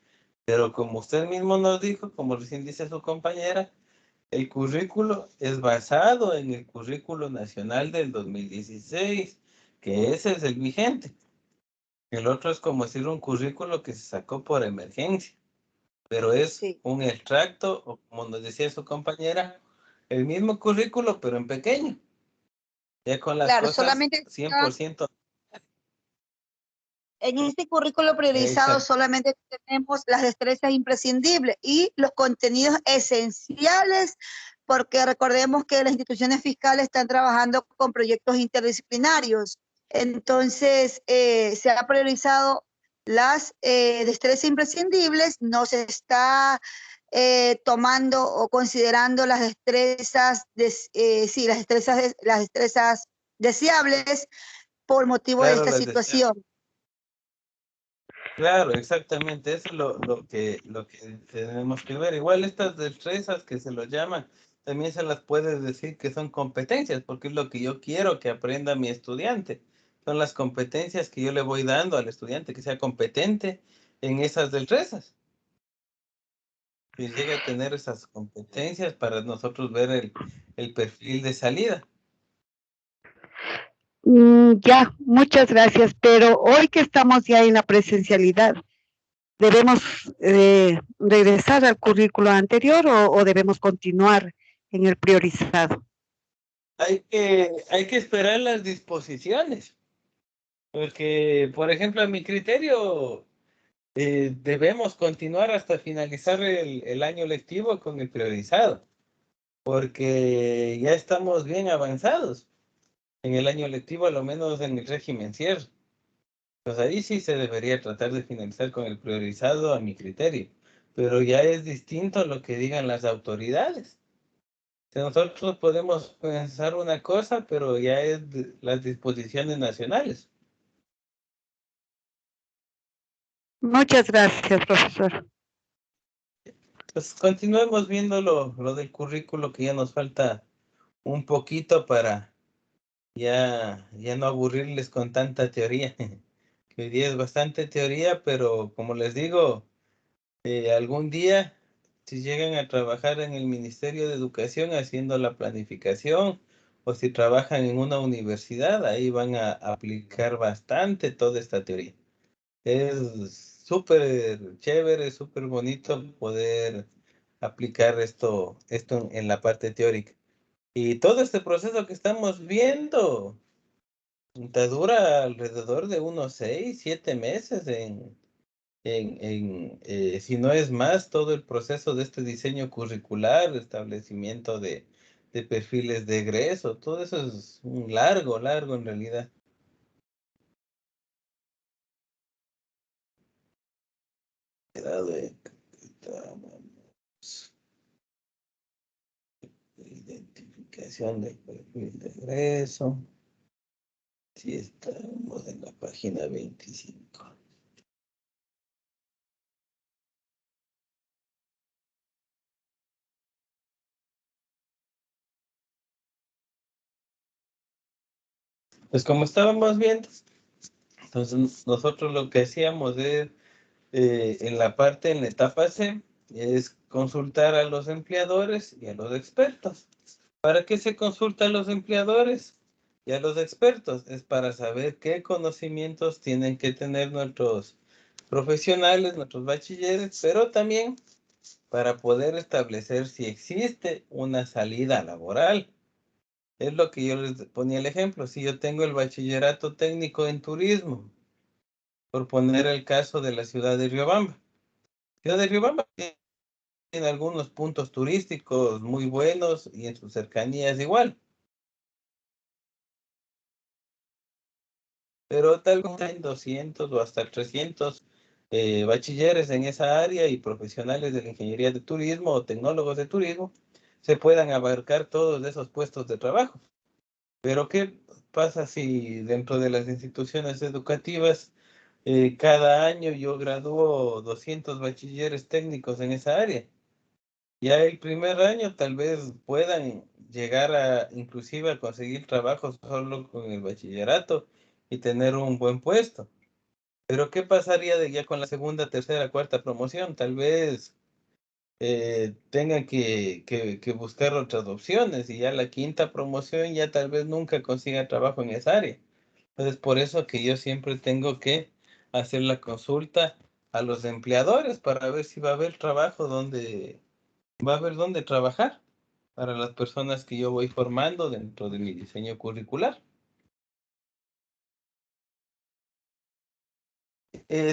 Pero como usted mismo nos dijo, como recién dice su compañera, el currículo es basado en el currículo nacional del 2016, que ese es el vigente. El otro es como decir un currículo que se sacó por emergencia, pero es sí. un extracto, o como nos decía su compañera, el mismo currículo, pero en pequeño. Ya con las Claro, cosas solamente 100%. en este currículo priorizado Exacto. solamente tenemos las destrezas imprescindibles y los contenidos esenciales, porque recordemos que las instituciones fiscales están trabajando con proyectos interdisciplinarios. Entonces, se ha priorizado las destrezas imprescindibles, no se está tomando o considerando las destrezas, sí, las destrezas deseables por motivo de Claro, esta las deseas. situación. Claro, exactamente. Eso es lo que tenemos que ver. Igual estas destrezas que se lo llaman, también se las puede decir que son competencias, porque es lo que yo quiero que aprenda mi estudiante. Son las competencias que yo le voy dando al estudiante, que sea competente en esas destrezas. Que llegue a tener esas competencias para nosotros ver el perfil de salida. Ya, muchas gracias. Pero hoy que estamos ya en la presencialidad, ¿debemos regresar al currículo anterior o debemos continuar en el priorizado? Hay que esperar las disposiciones, porque, por ejemplo, a mi criterio, debemos continuar hasta finalizar el año lectivo con el priorizado, porque ya estamos bien avanzados en el año lectivo, a lo menos en el régimen cierre. Pues ahí sí se debería tratar de finalizar con el priorizado a mi criterio, pero ya es distinto lo que digan las autoridades. Nosotros podemos pensar una cosa, pero ya es las disposiciones nacionales. Muchas gracias, profesor. Pues continuemos viendo lo del currículo, que ya nos falta un poquito para ya no aburrirles con tanta teoría. Que hoy día es bastante teoría, pero como les digo, algún día, si llegan a trabajar en el Ministerio de Educación haciendo la planificación, o si trabajan en una universidad, ahí van a aplicar bastante toda esta teoría. Es súper chévere, súper bonito poder aplicar esto en la parte teórica. Y todo este proceso que estamos viendo te dura alrededor de unos 6, 7 meses si no es más, todo el proceso de este diseño curricular, establecimiento de perfiles de egreso, todo eso es un largo en realidad. Identificación del perfil de egreso. Sí, estamos en la página 25. Pues como estábamos viendo, entonces nosotros lo que hacíamos es, en la etapa C, es consultar a los empleadores y a los expertos. ¿Para qué se consulta a los empleadores y a los expertos? Es para saber qué conocimientos tienen que tener nuestros profesionales, nuestros bachilleres, pero también para poder establecer si existe una salida laboral. Es lo que yo les ponía el ejemplo. Si yo tengo el bachillerato técnico en turismo, por poner el caso de la ciudad de Riobamba. Ciudad de Riobamba tiene algunos puntos turísticos muy buenos y en sus cercanías igual. Pero tal vez hay 200 o hasta 300 bachilleres en esa área y profesionales de la ingeniería de turismo o tecnólogos de turismo se puedan abarcar todos esos puestos de trabajo. Pero ¿qué pasa si dentro de las instituciones educativas cada año yo gradúo 200 bachilleres técnicos en esa área? Ya el primer año tal vez puedan llegar a inclusive a conseguir trabajo solo con el bachillerato y tener un buen puesto. Pero ¿qué pasaría ya con la segunda, tercera, cuarta promoción? Tal vez tengan que buscar otras opciones y ya la quinta promoción ya tal vez nunca consiga trabajo en esa área. Entonces, por eso que yo siempre tengo que hacer la consulta a los empleadores para ver si va a haber trabajo va a haber dónde trabajar. para las personas que yo voy formando dentro de mi diseño curricular.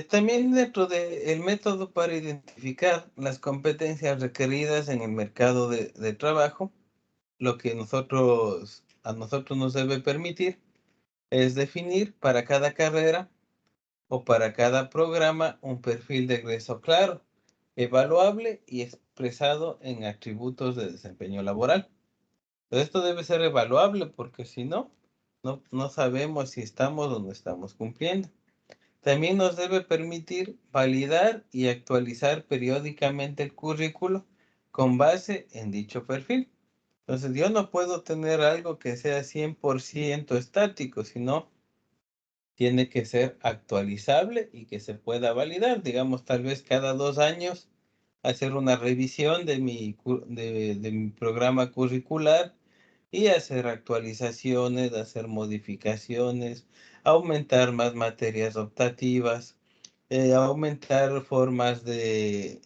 También dentro del método para identificar las competencias requeridas en el mercado de trabajo, lo que a nosotros nos debe permitir es definir para cada carrera o para cada programa un perfil de egreso claro, evaluable y expresado en atributos de desempeño laboral. Pero esto debe ser evaluable porque si no, no sabemos si estamos o no estamos cumpliendo. También nos debe permitir validar y actualizar periódicamente el currículo con base en dicho perfil. Entonces, yo no puedo tener algo que sea 100% estático, sino tiene que ser actualizable y que se pueda validar. Digamos, tal vez cada 2 años hacer una revisión de mi programa curricular y hacer actualizaciones, hacer modificaciones, aumentar más materias optativas, aumentar formas de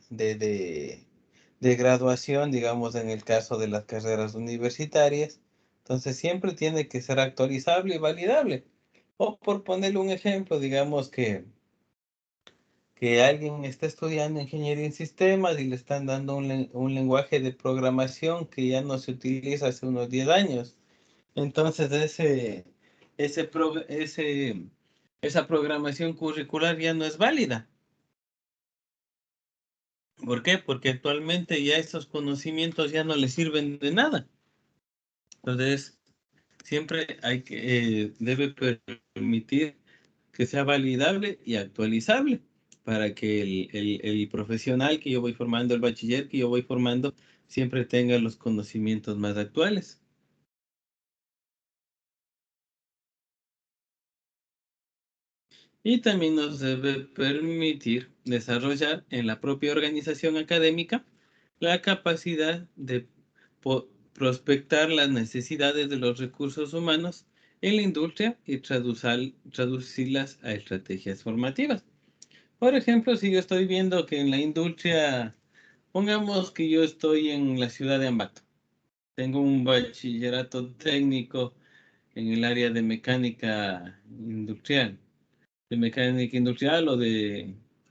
graduación, digamos, en el caso de las carreras universitarias. Entonces, siempre tiene que ser actualizable y validable. O por ponerle un ejemplo, digamos que alguien está estudiando ingeniería en sistemas y le están dando un lenguaje de programación que ya no se utiliza hace unos 10 años. Entonces, esa programación curricular ya no es válida. ¿Por qué? Porque actualmente ya estos conocimientos ya no le sirven de nada. Entonces, siempre debe permitir que sea validable y actualizable para que el profesional que yo voy formando, el bachiller que yo voy formando, siempre tenga los conocimientos más actuales. Y también nos debe permitir desarrollar en la propia organización académica la capacidad de prospectar las necesidades de los recursos humanos en la industria y traducirlas a estrategias formativas. Por ejemplo, si yo estoy viendo que en la industria, pongamos que yo estoy en la ciudad de Ambato, tengo un bachillerato técnico en el área de mecánica industrial, o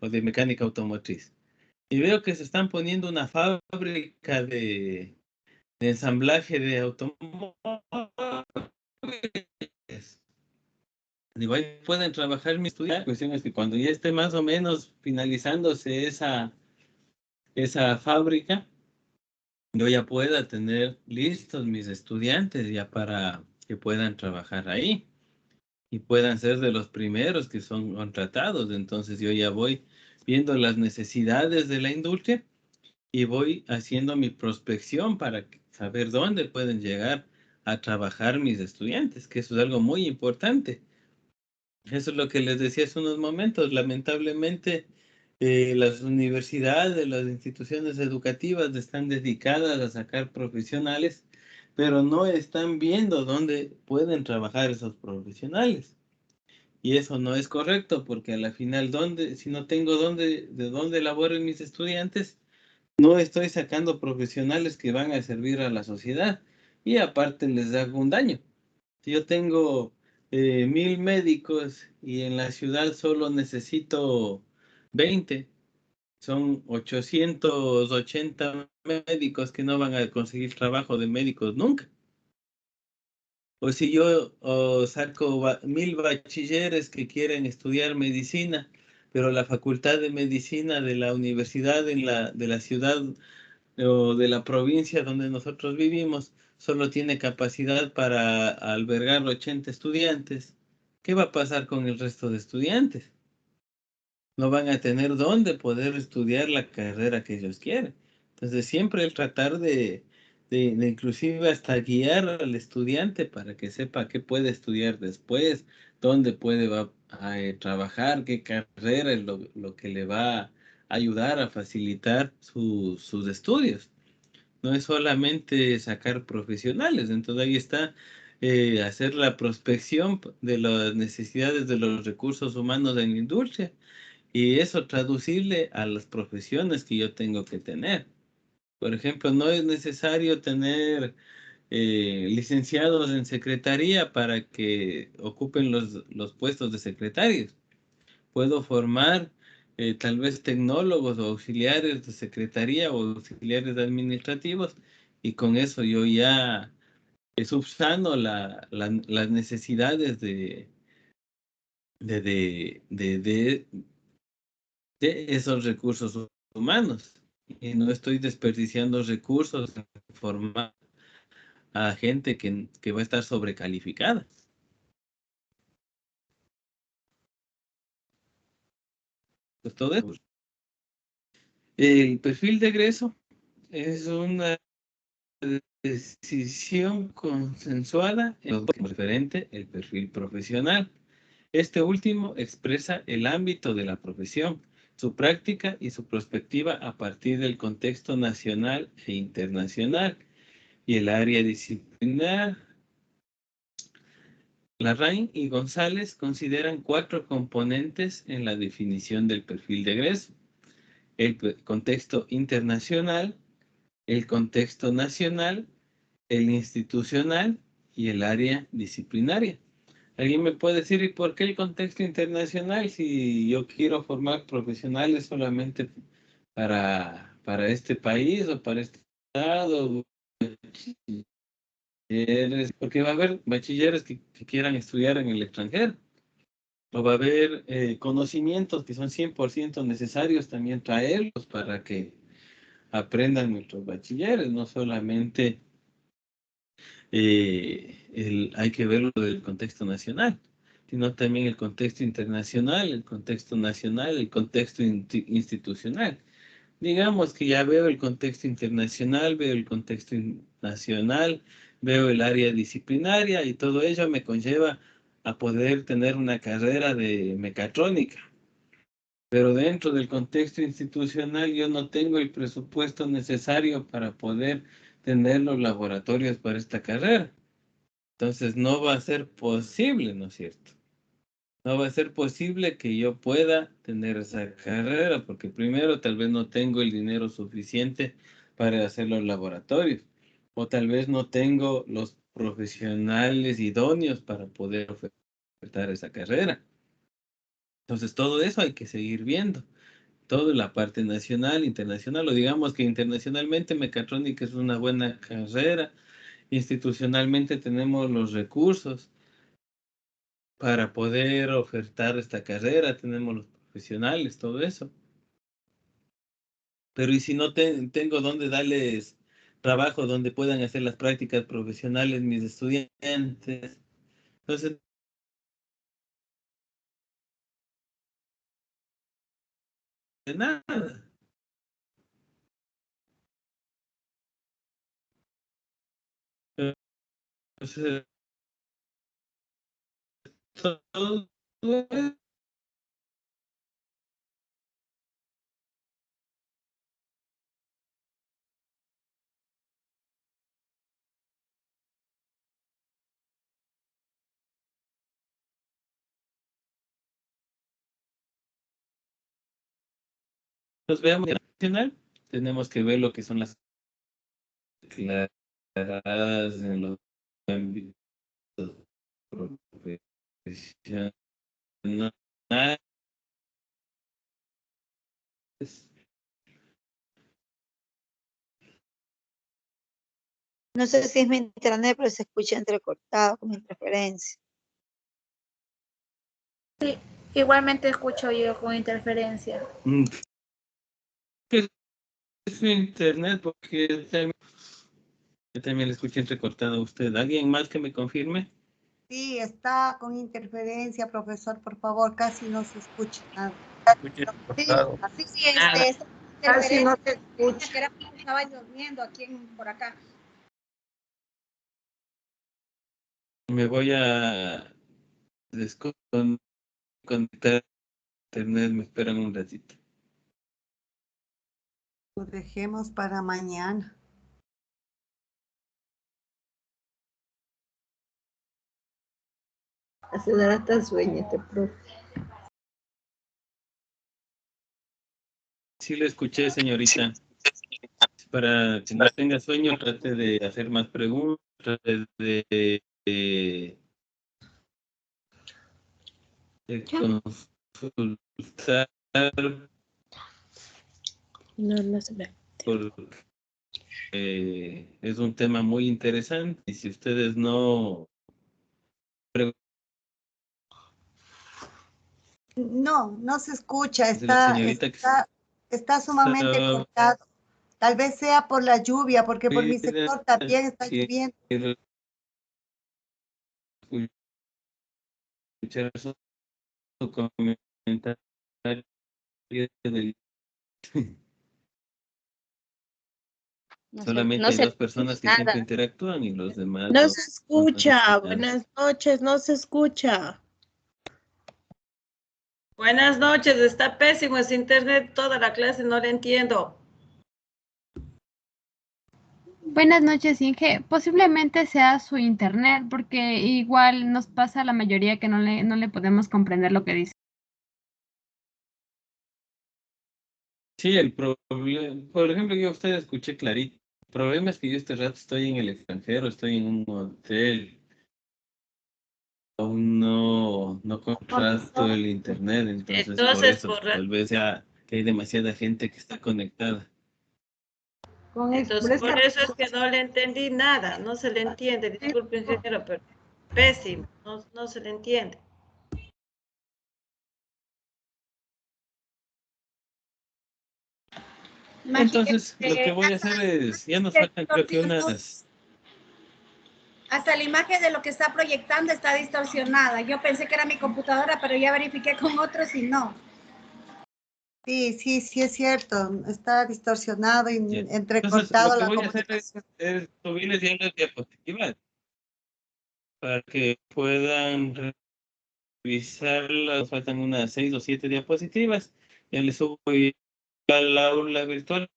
de mecánica automotriz. Y veo que se están poniendo una fábrica de ensamblaje de automóviles. Digo, ahí pueden trabajar mis estudiantes. La cuestión es que cuando ya esté más o menos finalizándose esa fábrica, yo ya pueda tener listos mis estudiantes ya para que puedan trabajar ahí y puedan ser de los primeros que son contratados. Entonces yo ya voy viendo las necesidades de la industria y voy haciendo mi prospección para saber dónde pueden llegar a trabajar mis estudiantes, que eso es algo muy importante. Eso es lo que les decía hace unos momentos. Lamentablemente, las universidades, las instituciones educativas están dedicadas a sacar profesionales, pero no están viendo dónde pueden trabajar esos profesionales. Y eso no es correcto, porque a la final, si no tengo de dónde laboren mis estudiantes, no estoy sacando profesionales que van a servir a la sociedad y aparte les hago un daño. Si yo tengo 1000 médicos y en la ciudad solo necesito 20, son 880 médicos que no van a conseguir trabajo de médicos nunca. O si yo saco 1000 bachilleres que quieren estudiar medicina, pero la facultad de medicina de la universidad de la ciudad o de la provincia donde nosotros vivimos solo tiene capacidad para albergar 80 estudiantes, ¿qué va a pasar con el resto de estudiantes? No van a tener dónde poder estudiar la carrera que ellos quieren. Entonces siempre el tratar de inclusive hasta guiar al estudiante para que sepa qué puede estudiar después, dónde puede trabajar, qué carrera es lo que le va a ayudar a facilitar sus estudios. No es solamente sacar profesionales, entonces ahí está hacer la prospección de las necesidades de los recursos humanos en la industria y eso traducirle a las profesiones que yo tengo que tener. Por ejemplo, no es necesario tener licenciados en secretaría para que ocupen los puestos de secretarios. Puedo formar tal vez tecnólogos o auxiliares de secretaría o auxiliares administrativos, y con eso yo ya subsano las necesidades de esos recursos humanos, y no estoy desperdiciando recursos en formar a gente que va a estar sobrecalificada. Pues todo eso. El perfil de egreso es una decisión consensuada en lo referente al perfil profesional. Este último expresa el ámbito de la profesión, su práctica y su perspectiva a partir del contexto nacional e internacional y el área disciplinar. Larraín y González consideran 4 componentes en la definición del perfil de egreso: el contexto internacional, el contexto nacional, el institucional y el área disciplinaria. ¿Alguien me puede decir, ¿y por qué el contexto internacional si yo quiero formar profesionales solamente para este país o para este estado? Porque va a haber bachilleres que quieran estudiar en el extranjero. O va a haber conocimientos que son 100% necesarios también traerlos para que aprendan nuestros bachilleres, no solamente hay que verlo del contexto nacional, sino también el contexto internacional, el contexto nacional, el contexto institucional. Digamos que ya veo el contexto internacional, veo el contexto nacional, veo el área disciplinaria, y todo ello me conlleva a poder tener una carrera de mecatrónica. Pero dentro del contexto institucional yo no tengo el presupuesto necesario para poder tener los laboratorios para esta carrera. Entonces no va a ser posible, ¿no es cierto? No va a ser posible que yo pueda tener esa carrera, porque primero tal vez no tengo el dinero suficiente para hacer los laboratorios, o tal vez no tengo los profesionales idóneos para poder ofertar esa carrera. Entonces todo eso hay que seguir viendo. Toda la parte nacional, internacional, o digamos que internacionalmente mecatrónica es una buena carrera, institucionalmente tenemos los recursos para poder ofertar esta carrera, tenemos los profesionales, todo eso. Pero ¿y si no tengo dónde darles trabajo, donde puedan hacer las prácticas profesionales mis estudiantes? Entonces, de nada. Entonces, todo nos veamos nacional, tenemos que ver lo que son las claras en los ámbitos profesionales. No sé si es mi internet, pero se escucha entrecortado, con interferencia. Igualmente escucho yo con interferencia. ¿Qué es su internet? Porque yo también le escuché entrecortado a usted. ¿Alguien más que me confirme? Sí, está con interferencia, profesor, por favor, casi no se escucha nada. Casi no te escucho. Que era porque estaba lloviendo aquí por acá. Me voy a desconectar internet, me esperan un ratito. Lo dejemos para mañana. Hace dar hasta sueño este profe. Sí lo escuché, señorita. para que no tenga sueño, trate de hacer más preguntas, trate de consultar No se ve. porque es un tema muy interesante y si ustedes no No se escucha, la señorita que está sumamente está cortado. Tal vez sea por la lluvia, porque por mi sector también está quiere lloviendo. escuchar su comentario del solamente hay dos personas que siempre interactúan y los demás No no se están escucha. conectados. Buenas noches, no se escucha. Buenas noches, está pésimo ese internet, toda la clase no le entiendo. Buenas noches, Inge. Posiblemente sea su internet, porque igual nos pasa a la mayoría que no le podemos comprender lo que dice. Sí, el problema, por ejemplo, yo a usted escuché clarito. El problema es que yo este rato estoy en el extranjero, estoy en un hotel. Aún no contrasto el internet, entonces por Entonces, eso tal vez ya que hay demasiada gente que está conectada. Entonces, por eso es que no le entendí nada, no se le entiende. Disculpe, ingeniero, pero pésimo, no se le entiende. Entonces, lo que voy a hacer es, ya nos faltan creo que unas... Hasta la imagen de lo que está proyectando está distorsionada. Yo pensé que era mi computadora, pero ya verifiqué con otros y no. Sí, es cierto. Está distorsionado y Entonces, entrecortado lo que la voy a hacer comunicación. es subirles ya las diapositivas para que puedan revisarlas. Nos faltan unas 6 o 7 diapositivas. Ya les subo al aula virtual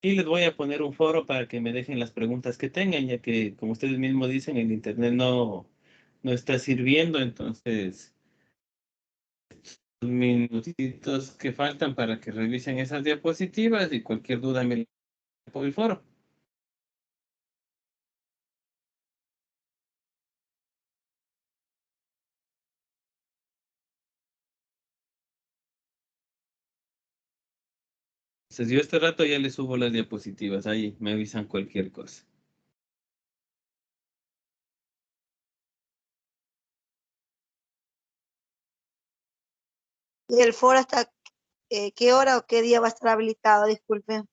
y les voy a poner un foro para que me dejen las preguntas que tengan, ya que, como ustedes mismos dicen, el internet no está sirviendo, entonces los minutitos que faltan para que revisen esas diapositivas y cualquier duda me por el foro. Entonces yo este rato ya les subo las diapositivas, ahí me avisan cualquier cosa. ¿Y el foro hasta qué hora o qué día va a estar habilitado? Disculpe.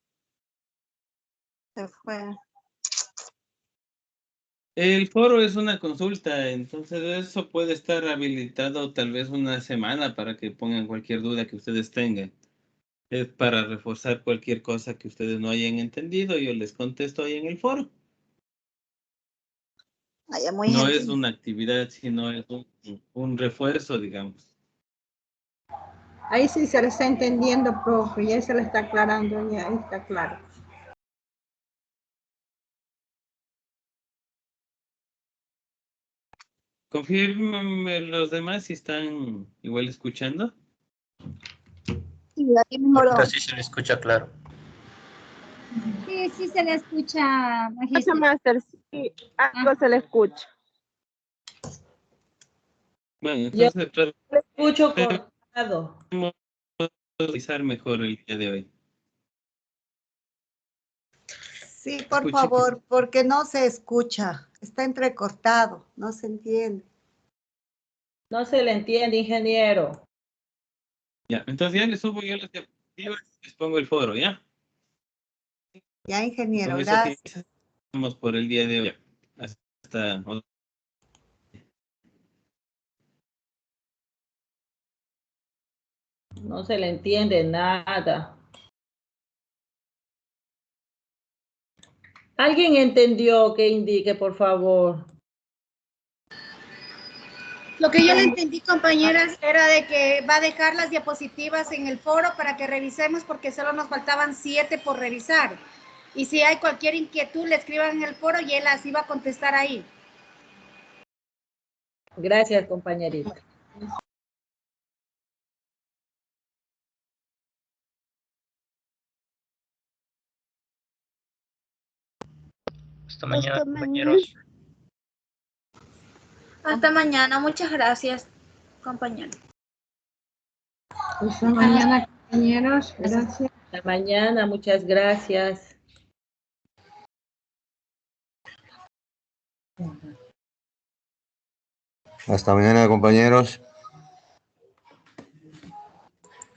Se fue. El foro es una consulta, entonces eso puede estar habilitado tal vez una semana para que pongan cualquier duda que ustedes tengan. Es para reforzar cualquier cosa que ustedes no hayan entendido, yo les contesto ahí en el foro. No es una actividad, sino es un refuerzo, digamos. Ahí sí se le está entendiendo, profe, ya se le está aclarando, ya ahí está claro. Confírmenme los demás si están igual escuchando. Sí, aquí mejoró. Sí se le escucha claro. Sí se le escucha, Master. Master, sí, algo se le escucha. Bueno, entonces Yo le escucho cortado. Revisar mejor el día de hoy. Sí, por favor, porque no se escucha, está entrecortado, no se entiende. No se le entiende, ingeniero. Ya, entonces ya les subo yo las diapositivas y les pongo el foro, ¿ya? Ya, ingeniero, Con eso gracias. estamos por el día de hoy. Hasta No se le entiende nada. ¿Alguien entendió que indique, por favor? Lo que yo le entendí, compañeras, era de que va a dejar las diapositivas en el foro para que revisemos porque solo nos faltaban 7 por revisar. Y si hay cualquier inquietud, le escriban en el foro y él las iba a contestar ahí. Gracias, compañerita. Hasta mañana, compañeros. Hasta mañana. Muchas gracias, compañero. Hasta mañana, compañeros. Gracias. Hasta mañana, muchas gracias. Hasta mañana, compañeros.